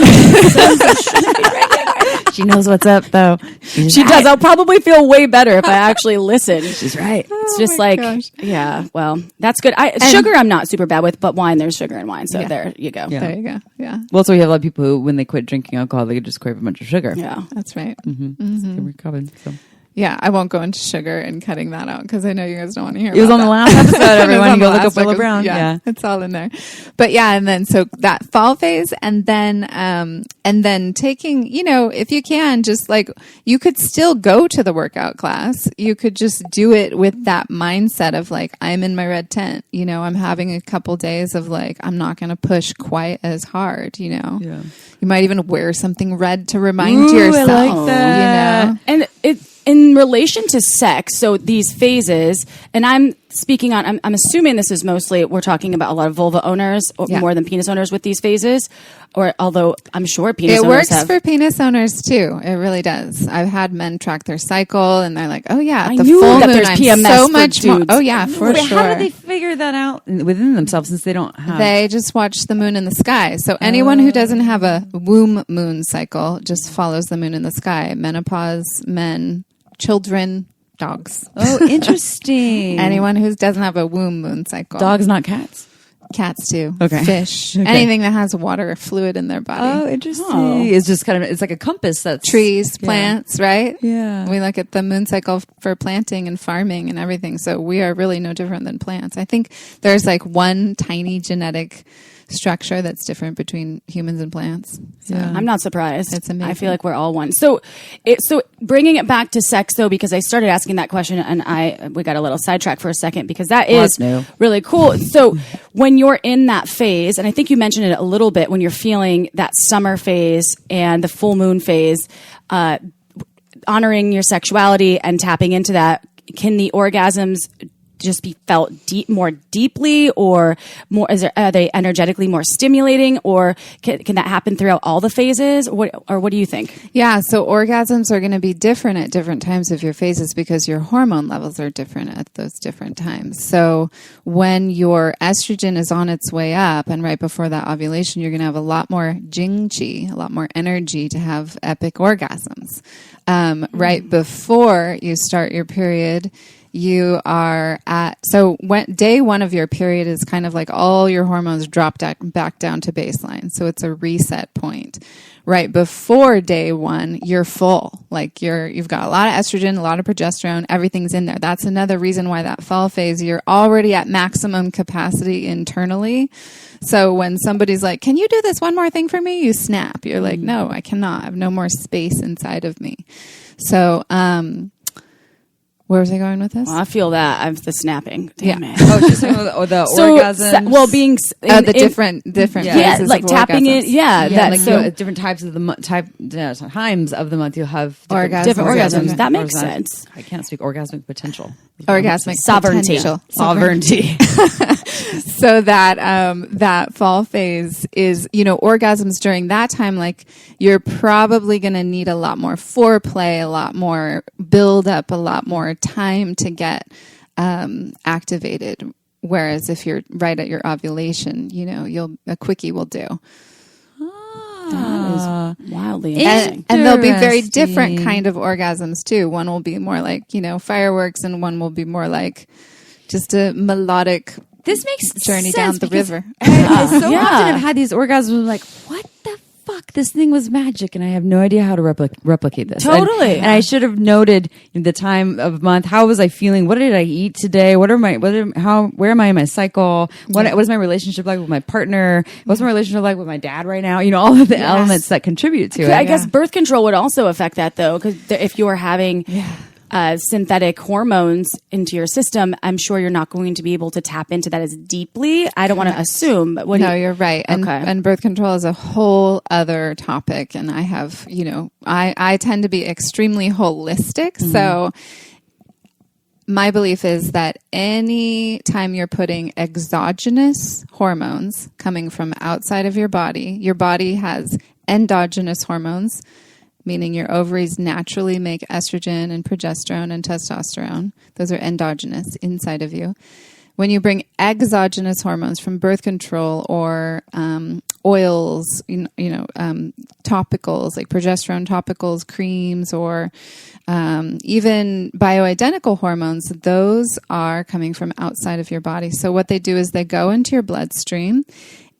She knows what's up, though. She does. I'll probably feel way better if I actually listen. She's right. It's just like, yeah, well, that's good. Sugar I'm not super bad with, but wine, there's sugar in wine. So there you go. Yeah. There you go. Yeah. Well, so we have a lot of people who, when they quit drinking alcohol, they just crave a bunch of sugar. Yeah. That's right. We're covered, so. Yeah, I won't go into sugar and cutting that out because I know you guys don't want to hear about it. It was on the last episode, everyone. You go look up Willow Brown. Yeah, it's all in there. But yeah, and then so that fall phase and then taking, if you can, just like you could still go to the workout class. You could just do it with that mindset of like, I'm in my red tent, I'm having a couple days of like, I'm not going to push quite as hard, Yeah. You might even wear something red to remind yourself. I like that. And in relation to sex, so these phases, and I'm assuming this is mostly, we're talking about a lot of vulva owners more than penis owners with these phases, or although I'm sure penis owners have. It works for penis owners too. It really does. I've had men track their cycle and they're like, oh yeah, the full moon, I'm PMS so much more. Oh yeah, for sure. How do they figure that out within themselves since they don't have? They just watch the moon in the sky. So anyone who doesn't have a womb moon cycle just follows the moon in the sky. Menopause, men, children, dogs. Oh, interesting. Anyone who doesn't have a womb moon cycle. Dogs, not cats. Cats too. Okay. Fish. Okay. Anything that has water fluid in their body. Oh, interesting. It's just it's like a compass. That's trees, plants, right? Yeah. We look at the moon cycle for planting and farming and everything. So we are really no different than plants. I think there's like one tiny genetic structure that's different between humans and plants. So I'm not surprised. It's amazing. I feel like we're all one. So bringing it back to sex, though, because I started asking that question and we got a little sidetracked for a second because that is really cool. So when you're in that phase, and I think you mentioned it a little bit, when you're feeling that summer phase and the full moon phase, honoring your sexuality and tapping into that, can the orgasms just be felt more deeply, or more? Are they energetically more stimulating, or can that happen throughout all the phases? What do you think? Yeah, so orgasms are going to be different at different times of your phases because your hormone levels are different at those different times. So when your estrogen is on its way up and right before that ovulation, you're going to have a lot more jing-chi, a lot more energy to have epic orgasms. Right before you start your period, you are when day one of your period is kind of like all your hormones drop back down to baseline. So it's a reset point. Right before day one, you're full. Like you've got a lot of estrogen, a lot of progesterone, everything's in there. That's another reason why that fall phase, you're already at maximum capacity internally. So when somebody's like, can you do this one more thing for me? You snap. You're like, no, I cannot. I have no more space inside of me. So, where was I going with this? Well, I feel that. I'm the snapping. Damn it. Oh, just the orgasms. Being different phases like of tapping orgasms. it. Different types of the times of the month. You'll have different orgasms. That makes sense. I can't speak orgasmic potential. Orgasmic sovereignty. Sovereignty. So that fall phase is, orgasms during that time, like you're probably going to need a lot more foreplay, a lot more build up, a lot more time to get activated. Whereas if you're right at your ovulation, a quickie will do. That is wildly interesting. And there'll be very different kind of orgasms too. One will be more like, fireworks, and one will be more like just a melodic journey down the river. I often have had these orgasms like, what the fuck? This thing was magic, and I have no idea how to replicate this. Totally. And I should have noted the time of month. How was I feeling? What did I eat today? Where am I in my cycle? What is my relationship like with my partner? What's my relationship like with my dad right now? All of the elements that contribute to it. I guess birth control would also affect that, though, because if you are having synthetic hormones into your system, I'm sure you're not going to be able to tap into that as deeply. I don't want to assume, but you're right. And birth control is a whole other topic. And I have, I tend to be extremely holistic. Mm-hmm. So my belief is that any time you're putting exogenous hormones coming from outside of your body has endogenous hormones, meaning your ovaries naturally make estrogen and progesterone and testosterone. Those are endogenous inside of you. When you bring exogenous hormones from birth control or oils, topicals like progesterone topicals, creams, or even bioidentical hormones, those are coming from outside of your body. So what they do is they go into your bloodstream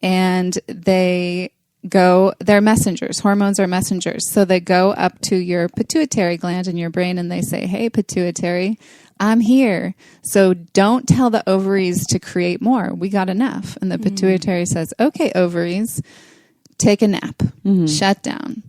and they're messengers. Hormones are messengers. So they go up to your pituitary gland in your brain and they say, hey, pituitary, I'm here. So don't tell the ovaries to create more. We got enough. And the pituitary says, okay, ovaries, take a nap, shut down,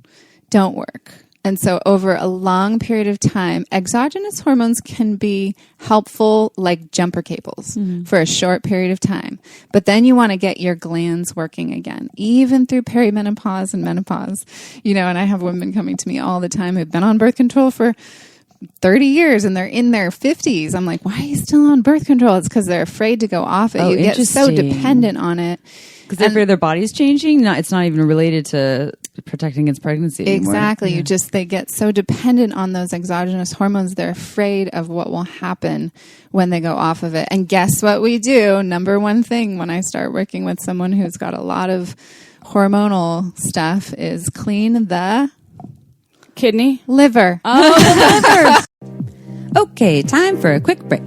don't work. And so over a long period of time, exogenous hormones can be helpful like jumper cables for a short period of time. But then you want to get your glands working again, even through perimenopause and menopause. And I have women coming to me all the time who've been on birth control for 30 years and they're in their 50s. I'm like, why are you still on birth control? It's because they're afraid to go off it. You get so dependent on it. Because they're afraid their body's changing. It's not even related to protecting against pregnancy anymore. Exactly. Yeah. They get so dependent on those exogenous hormones. They're afraid of what will happen when they go off of it. And guess what we do? Number one thing when I start working with someone who's got a lot of hormonal stuff is clean the kidney, liver. Oh, the liver. Okay, time for a quick break.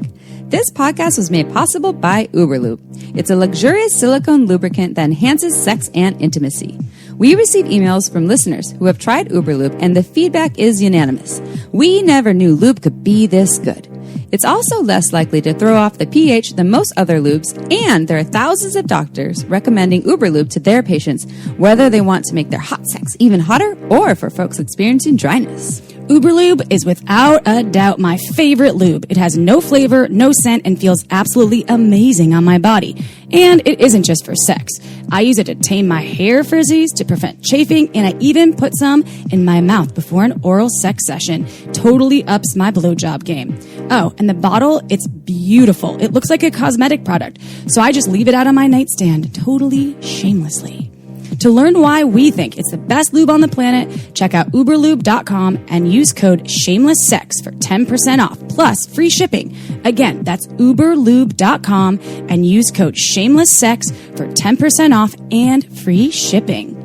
This podcast was made possible by Uberlube. It's a luxurious silicone lubricant that enhances sex and intimacy. We receive emails from listeners who have tried Uberlube, and the feedback is unanimous. We never knew lube could be this good. It's also less likely to throw off the pH than most other lubes, and there are thousands of doctors recommending Uberlube to their patients, whether they want to make their hot sex even hotter or for folks experiencing dryness. Uberlube is without a doubt my favorite lube. It has no flavor, no scent, and feels absolutely amazing on my body. And it isn't just for sex. I use it to tame my hair frizzies, to prevent chafing, and I even put some in my mouth before an oral sex session. Totally ups my blowjob game. Oh, and the bottle, it's beautiful. It looks like a cosmetic product. So I just leave it out on my nightstand, totally shamelessly. To learn why we think it's the best lube on the planet, check out uberlube.com and use code SHAMELESSSEX for 10% off, plus free shipping. Again, that's uberlube.com and use code SHAMELESSSEX for 10% off and free shipping.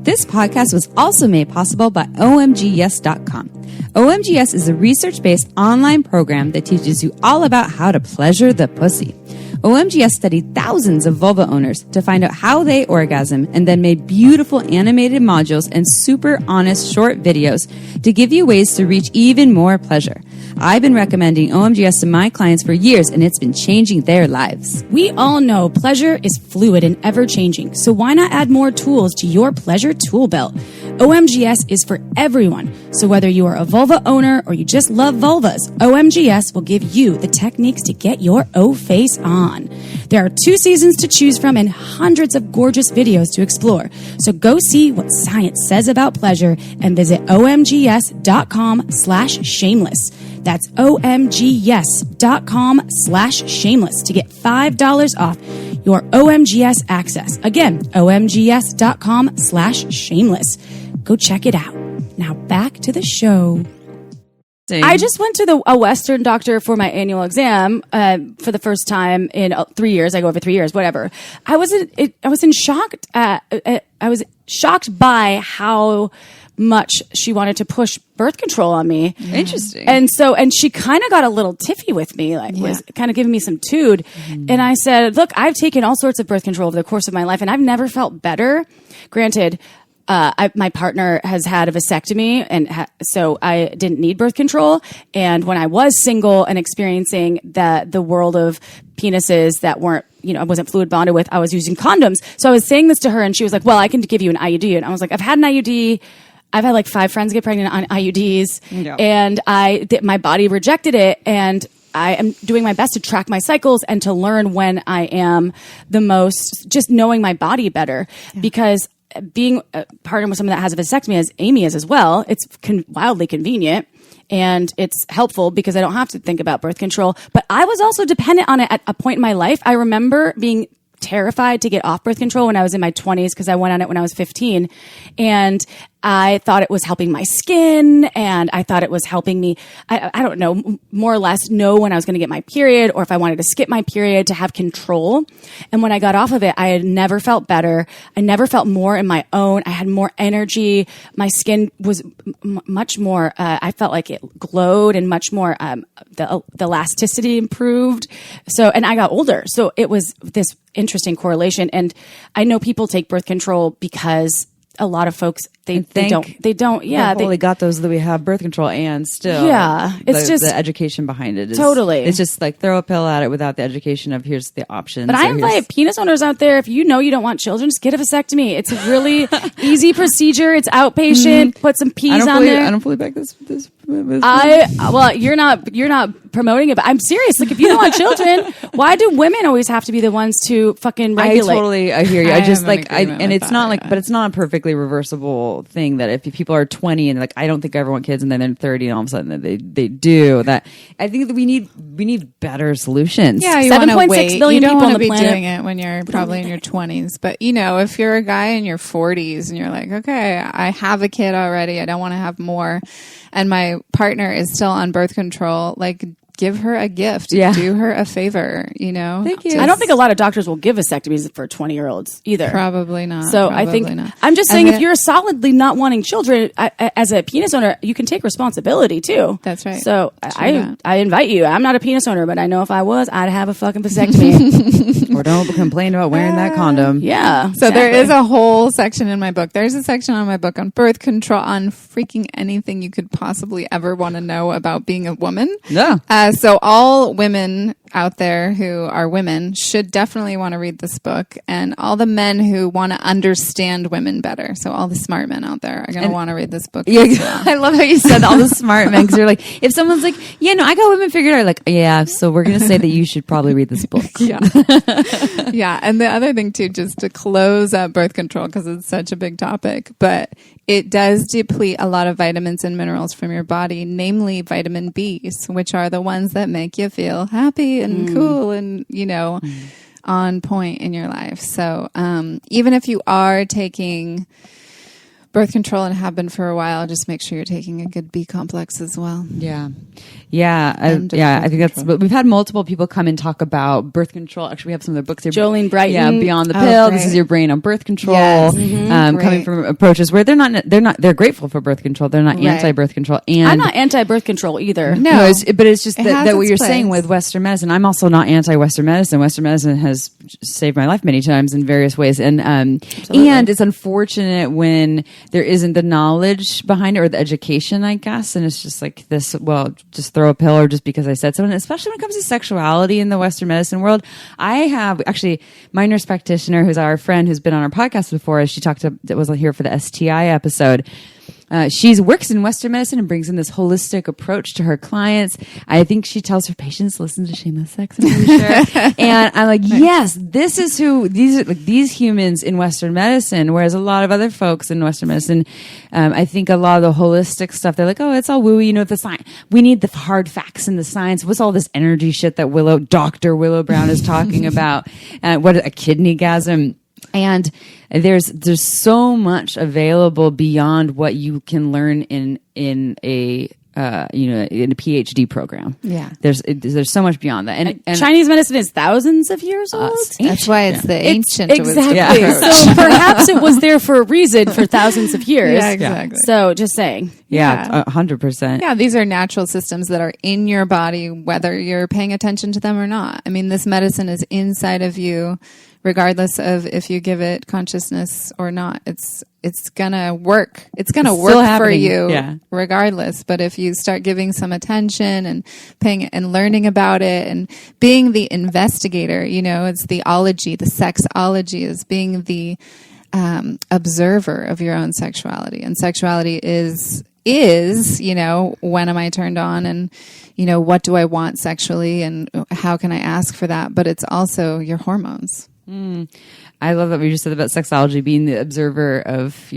This podcast was also made possible by omgyes.com. OMGS is a research-based online program that teaches you all about how to pleasure the pussy. OMGS studied thousands of vulva owners to find out how they orgasm and then made beautiful animated modules and super honest short videos to give you ways to reach even more pleasure. I've been recommending OMGS to my clients for years, and it's been changing their lives. We all know pleasure is fluid and ever-changing, so why not add more tools to your pleasure tool belt? OMGS is for everyone, so whether you are a vulva owner or you just love vulvas, OMGS will give you the techniques to get your O-face on. There are 2 seasons to choose from and hundreds of gorgeous videos to explore, so go see what science says about pleasure and visit omgs.com/shameless. That's omgs.com/shameless to get $5 off your OMGS access. Again, omgs.com/shameless. Go check it out. Now back to the show. I just went to a Western doctor for my annual exam for the first time in 3 years. I go every 3 years, whatever. I was shocked by how much she wanted to push birth control on me. Interesting. And she kind of got a little tiffy with me, was kind of giving me some tood. And I said, look, I've taken all sorts of birth control over the course of my life and I've never felt better. Granted, my partner has had a vasectomy, and so I didn't need birth control. And when I was single and experiencing the world of penises that weren't, I wasn't fluid bonded with, I was using condoms. So I was saying this to her, and she was like, well, I can give you an IUD. And I was like, I've had an IUD. I've had like 5 friends get pregnant on IUDs, and my body rejected it. And I am doing my best to track my cycles and to learn when I am the most, just knowing my body better, because being partnered with someone that has a vasectomy, as Amy is as well, it's wildly convenient and it's helpful because I don't have to think about birth control. But I was also dependent on it at a point in my life. I remember being terrified to get off birth control when I was in my 20s because I went on it when I was 15, and I thought it was helping my skin, and I thought it was helping me, I don't know, more or less know when I was going to get my period, or if I wanted to skip my period to have control. And when I got off of it, I had never felt better. I never felt more in my own. I had more energy. My skin was much more, I felt like it glowed, and much more, the elasticity improved. So, and I got older. So it was this interesting correlation. And I know people take birth control because a lot of folks they don't we got those that we have birth control, and still it's just the education behind it is totally, it's just like throw a pill at it without the education of here's the options. But I invite penis owners out there, if you don't want children, just get a vasectomy. It's a really easy procedure. It's outpatient. Put some peas on there. I don't fully back this you're not promoting it, but I'm serious. Like, if you don't want children, why do women always have to be the ones to fucking regulate? I hear you. And it's not but it's not a perfectly reversible thing that if people are 20 and like, I don't think I ever want kids, and then they're 30 and all of a sudden they do that. I think that we need better solutions. Yeah, you 7.6 billion people on the be planet. doing it when you're probably in your 20s. But if you're a guy in your 40s and you're like, okay, I have a kid already, I don't want to have more, and my partner is still on birth control, like, give her a gift. Yeah. Do her a favor, Thank you. I don't think a lot of doctors will give vasectomies for 20-year-olds either. Probably not. So I think, I'm just saying, if you're solidly not wanting children, as a penis owner, you can take responsibility too. That's right. So I invite you. I'm not a penis owner, but I know if I was, I'd have a fucking vasectomy. Or don't complain about wearing that condom. Yeah. So there is a whole section in my book. There's a section on my book on birth control, on freaking anything you could possibly ever want to know about being a woman. Yeah. So all women out there who are women should definitely want to read this book, and all the men who want to understand women better. So all the smart men out there are going to want to read this book. Yeah, as well. I love how you said all the smart men, because they're like, if someone's like, yeah, no, I got women figured out, like, yeah, so we're going to say that you should probably read this book. Yeah. Yeah. And the other thing too, just to close up birth control, because it's such a big topic, but it does deplete a lot of vitamins and minerals from your body, namely vitamin B's, which are the ones that make you feel happy and cool and, on point in your life. So even if you are taking birth control and have been for a while, just make sure you're taking a good B complex as well. Yeah. I think that's, but we've had multiple people come and talk about birth control. Actually, we have some of their books here. Jolene Brighton. Yeah, Beyond the Pill. This is your brain on birth control. Yes. Coming from approaches where they're grateful for birth control. They're not anti-birth control. And I'm not anti-birth control either. No, but it's just that what you're place. saying with Western medicine. I'm also not anti-Western medicine. Western medicine has saved my life many times in various ways. And it's unfortunate when there isn't the knowledge behind it or the education, I guess. And it's just like this, well, just throw a pill or just because I said so. And especially when it comes to sexuality in the Western medicine world, I have actually my nurse practitioner, who's our friend, who's been on our podcast before, she was here for the STI episode. She works in Western medicine and brings in this holistic approach to her clients. I think she tells her patients, listen to Shameless Sex, I'm pretty sure. And I'm like, yes, this is who these are, like these humans in Western medicine. Whereas a lot of other folks in Western medicine, I think a lot of the holistic stuff, they're like, oh, it's all woo-y, the science. We need the hard facts and the science. What's all this energy shit that Dr. Willow Brown is talking about? What a kidney-gasm. And there's so much available beyond what you can learn in a PhD program. Yeah. There's so much beyond that. And Chinese medicine is thousands of years old. That's why it's the ancient. Exactly. wisdom. So perhaps it was there for a reason for thousands of years. Yeah, exactly. So just saying. Yeah, 100%. Yeah, these are natural systems that are in your body, whether you're paying attention to them or not. I mean, this medicine is inside of you, regardless of if you give it consciousness or not. It's gonna work. It's gonna work for you, regardless. But if you start giving some attention and paying and learning about it and being the investigator, it's the sexology is being the observer of your own sexuality. And sexuality is when am I turned on, and what do I want sexually, and how can I ask for that? But it's also your hormones. I love that we just said about sexology being the observer of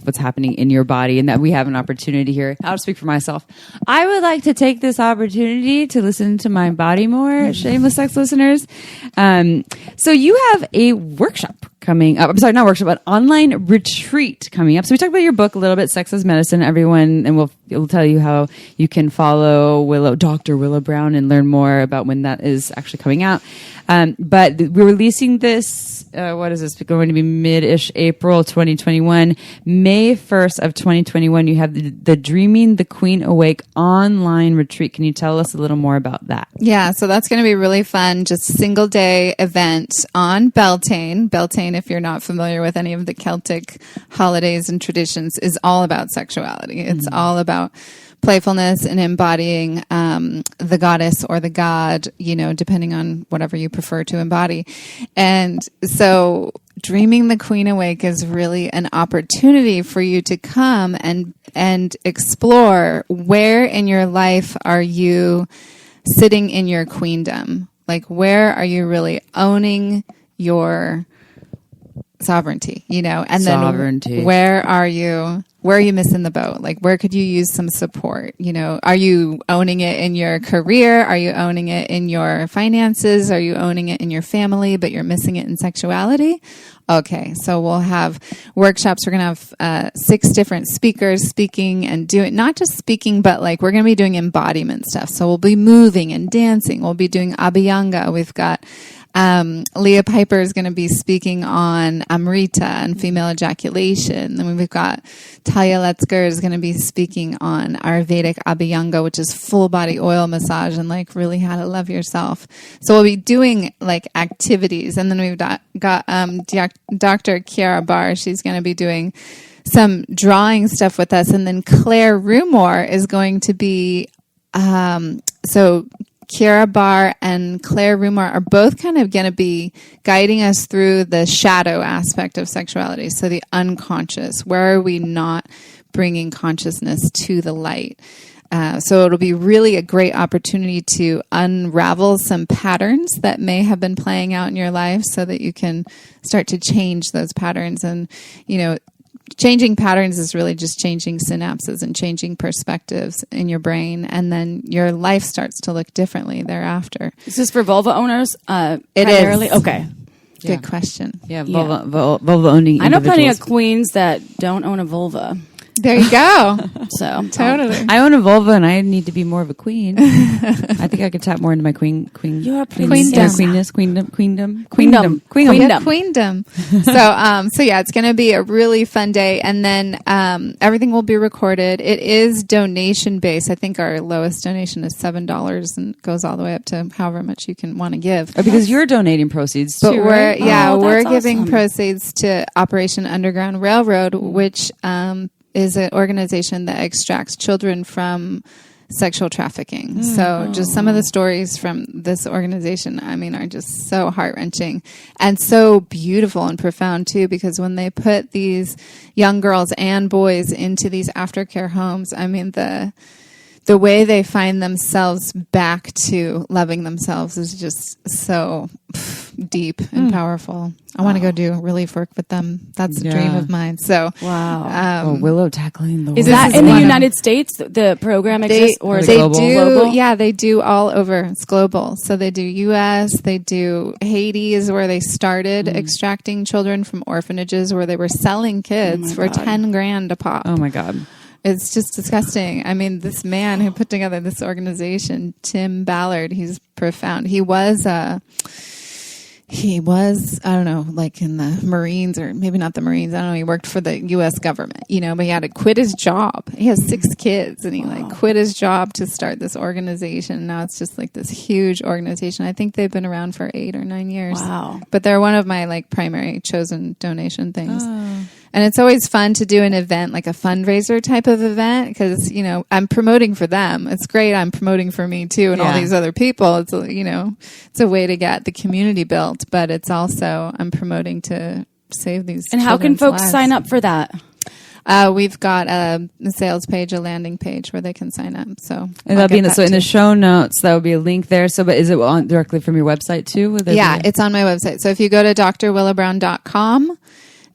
what's happening in your body, and that we have an opportunity here. I'll speak for myself. I would like to take this opportunity to listen to my body more, Shameless Sex listeners. So you have a workshop coming up. I'm sorry, not workshop, but online retreat coming up. So we talked about your book a little bit, Sex is Medicine, everyone, and we'll tell you how you can follow Dr. Willow Brown and learn more about when that is actually coming out. But we're releasing this, what is this, going to be mid-ish April 2021. May 1st of 2021, you have the Dreaming the Queen Awake online retreat. Can you tell us a little more about that? Yeah, so that's going to be really fun. Just a single day event on Beltane. Beltane, if you're not familiar with any of the Celtic holidays and traditions, is all about sexuality. It's all about playfulness and embodying the goddess or the god, depending on whatever you prefer to embody. And so Dreaming the Queen Awake is really an opportunity for you to come and explore where in your life are you sitting in your queendom? Like, where are you really owning your sovereignty, and then where are you missing the boat? Like, where could you use some support? Are you owning it in your career? Are you owning it in your finances? Are you owning it in your family, but you're missing it in sexuality? Okay, so we'll have workshops. We're going to have 6 different speakers speaking and doing, not just speaking, but like we're going to be doing embodiment stuff. So we'll be moving and dancing. We'll be doing Abhyanga. We've got Leah Piper is going to be speaking on Amrita and female ejaculation. Then we've got Talia Letzger is going to be speaking on Ayurvedic Abhyanga, which is full body oil massage and like really how to love yourself. So we'll be doing like activities. And then we've got Dr. Kiara Barr. She's going to be doing some drawing stuff with us. And then Claire Rumor is going to be so Kiara Barr and Claire Rumar are both kind of going to be guiding us through the shadow aspect of sexuality. So the unconscious, where are we not bringing consciousness to the light? So it'll be really a great opportunity to unravel some patterns that may have been playing out in your life so that you can start to change those patterns. And, changing patterns is really just changing synapses and changing perspectives in your brain. And then your life starts to look differently thereafter. Is this for vulva owners? It primarily? is. Okay. Good question. Yeah, vulva owning. I know plenty of queens that don't own a vulva. There you go. So Totally. I own a vulva and I need to be more of a queen. I think I could tap more into my queendom. You're a princess. Queendom. So yeah, it's going to be a really fun day. And then everything will be recorded. It is donation based. I think our lowest donation is $7 and goes all the way up to however much you can want to give. Oh, because you're donating proceeds too, But we're right? we're giving awesome. proceeds to Operation Underground Railroad, which is an organization that extracts children from sexual trafficking. So just some of the stories from this organization, are just so heart-wrenching and so beautiful and profound too, because when they put these young girls and boys into these aftercare homes, the way they find themselves back to loving themselves is just so deep and powerful. I want to go do relief work with them. That's a dream of mine. So, Wow. Willow tackling the Is world. that in the United States? The program exists, or is it global? Yeah, they do all over. It's global. So they do U.S. They do Haiti is where they started extracting children from orphanages where they were selling kids for $10,000 a pop. Oh my God. It's just disgusting. This man who put together this organization, Tim Ballard, he's profound. He was, I don't know, like in the Marines, or maybe not the Marines. I don't know. He worked for the U.S. government, but he had to quit his job. He has 6 kids and he quit his job to start this organization. Now it's just like this huge organization. I think they've been around for 8 or 9 years. Wow. But they're one of my primary chosen donation things. And it's always fun to do an event, like a fundraiser type of event, because, I'm promoting for them. It's great. I'm promoting for me too and all these other people. It's, it's a way to get the community built, but it's also, I'm promoting to save these And how can folks lives. sign up for that? We've got a sales page, a landing page where they can sign up. So And that'll be in the show notes. That will be a link there. So, but is it on directly from your website too? It's on my website. So if you go to drwillowbrown.com,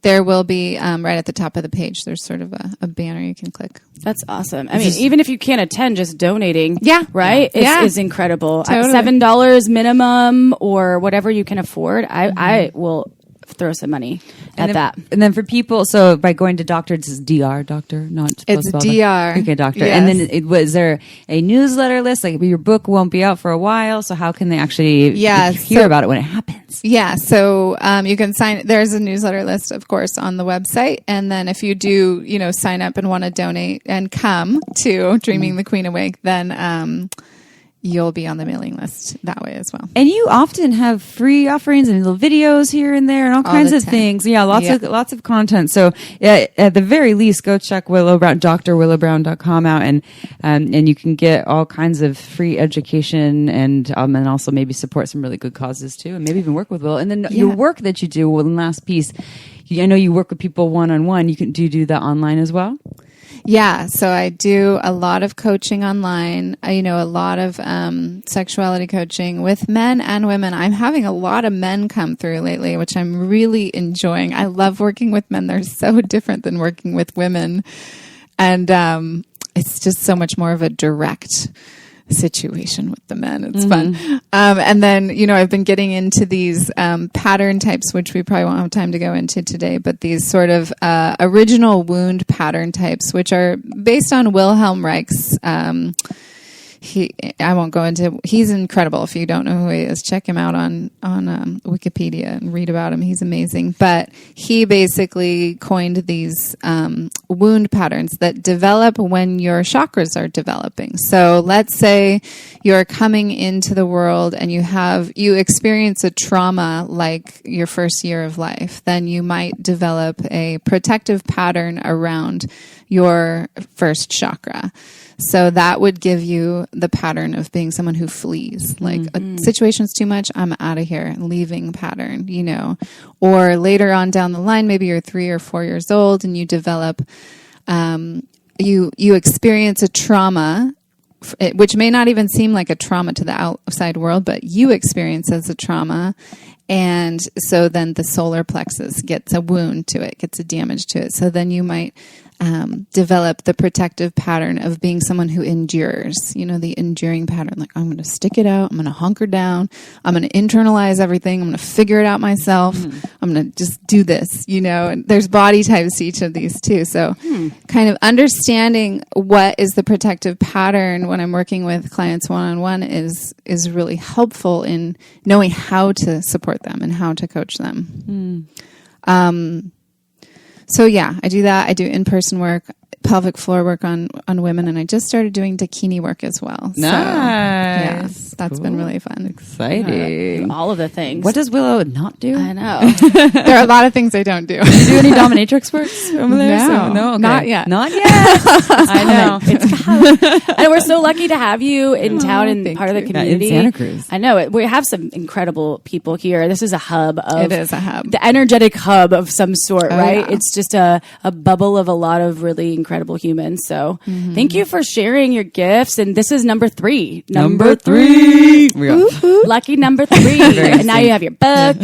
there will be right at the top of the page, there's sort of a banner you can click. That's awesome. Even if you can't attend, just donating, right, is incredible. Totally. $7 minimum or whatever you can afford. I will throw some money at that. And then for people, so by going to doctor, it's DR, doctor, not It's DR. Okay, doctor. Yes. And then was there a newsletter list? Like your book won't be out for a while, so how can they actually hear about it when it happens? Yeah, so you can sign. There's a newsletter list, of course, on the website. And then if you do, sign up and want to donate and come to Dreaming the Queen Awake, then you'll be on the mailing list that way as well. And you often have free offerings and little videos here and there and all kinds of things. Yeah, lots of content. So at the very least, go check Willow Brown, drwillowbrown.com out, and you can get all kinds of free education and also maybe support some really good causes too, and maybe even work with Willow. And then your work that you do, one last piece. I know you work with people one-on-one. Do you do that online as well? Yeah, so I do a lot of coaching online. A lot of sexuality coaching with men and women. I'm having a lot of men come through lately, which I'm really enjoying. I love working with men. They're so different than working with women. And it's just so much more of a direct situation with the men. It's fun. And then, I've been getting into these pattern types, which we probably won't have time to go into today, but these sort of original wound pattern types, which are based on Wilhelm Reich's I won't go into. He's incredible. If you don't know who he is, check him out on Wikipedia and read about him. He's amazing. But he basically coined these wound patterns that develop when your chakras are developing. So let's say you're coming into the world and you experience a trauma like your first year of life. Then you might develop a protective pattern around your first chakra. So that would give you the pattern of being someone who flees. Like a situation's too much, I'm out of here, leaving pattern, you know. Or later on down the line, maybe you're 3 or 4 years old and you develop, you experience a trauma, which may not even seem like a trauma to the outside world, but you experience as a trauma. And so then the solar plexus gets a wound to it, gets a damage to it. So then you might develop the protective pattern of being someone who endures, you know, the enduring pattern. Like, I'm going to stick it out. I'm going to hunker down. I'm going to internalize everything. I'm going to figure it out myself. I'm going to just do this, you know, and there's body types to each of these too. So kind of understanding what is the protective pattern when I'm working with clients one-on-one is really helpful in knowing how to support them and how to coach them. So yeah, I do that. I do in-person work, pelvic floor work on women, and I just started doing bikini work as well. Nice. So, yeah, that's been really fun. Exciting. All of the things. What does Willow not do? I know. There are a lot of things I don't do. Do you do any dominatrix works over there? No. No, okay. Not yet. Not yet. I know. It's coming. And we're so lucky to have you in town and thank part of the you. community. In Santa Cruz. I know it. We have some incredible people here. This is a hub of. It is a hub. The energetic hub of some sort, right? Yeah. It's just a bubble of a lot of really incredible humans. So thank you for sharing your gifts. And this is number 3. Number 3. We go. Lucky number 3. And now you have your book.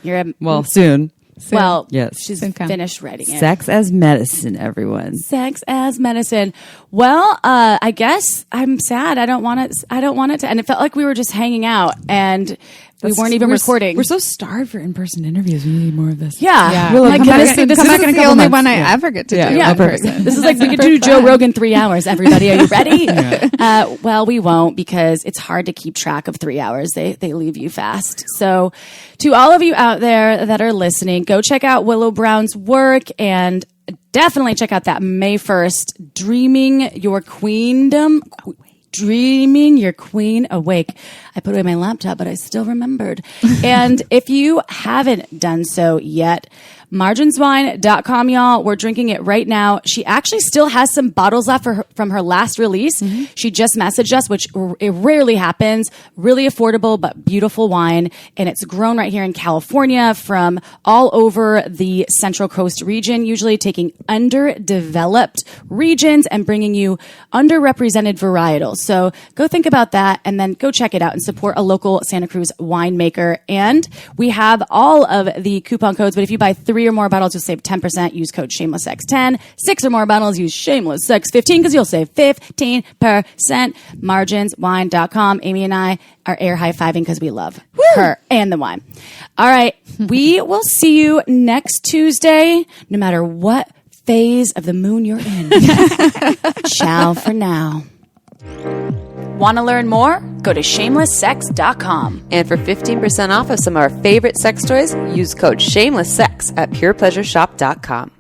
You're a, Well, soon. well, Yes. she's Soon come. finished writing it. Sex as medicine, everyone. Sex as medicine. Well, I guess I'm sad. I don't want it to. And it felt like we were just hanging out and we weren't even recording. We're so starved for in-person interviews. We need more of this. Yeah. Willow, Like, come this back- is Come back in a the couple only months. one I ever get to do. Yeah, in perfect. person. This is like we could do Joe Rogan 3 hours. Everybody, are you ready? Well, we won't because it's hard to keep track of 3 hours. They leave you fast. So to all of you out there that are listening, go check out Willow Brown's work and definitely check out that May 1st, Dreaming Your Queendom. Dreaming Your Queen Awake. I put away my laptop, but I still remembered. And if you haven't done so yet, marginswine.com, y'all. We're drinking it right now. She actually still has some bottles left from her last release. She just messaged us, which it rarely happens. Really affordable, but beautiful wine. And it's grown right here in California from all over the Central Coast region, usually taking underdeveloped regions and bringing you underrepresented varietals. So go think about that and then go check it out and support a local Santa Cruz winemaker. And we have all of the coupon codes, but if you buy 3 or more bottles, you'll save 10%. Use code ShamelessSex10. 6 or more bottles, use ShamelessSex15 because you'll save 15%. Marginswine.com. Amy and I are air high-fiving because we love her and the wine. All right. We will see you next Tuesday, no matter what phase of the moon you're in. Ciao for now. Want to learn more? Go to shamelesssex.com. And for 15% off of some of our favorite sex toys, use code SHAMELESSSEX at purepleasureshop.com.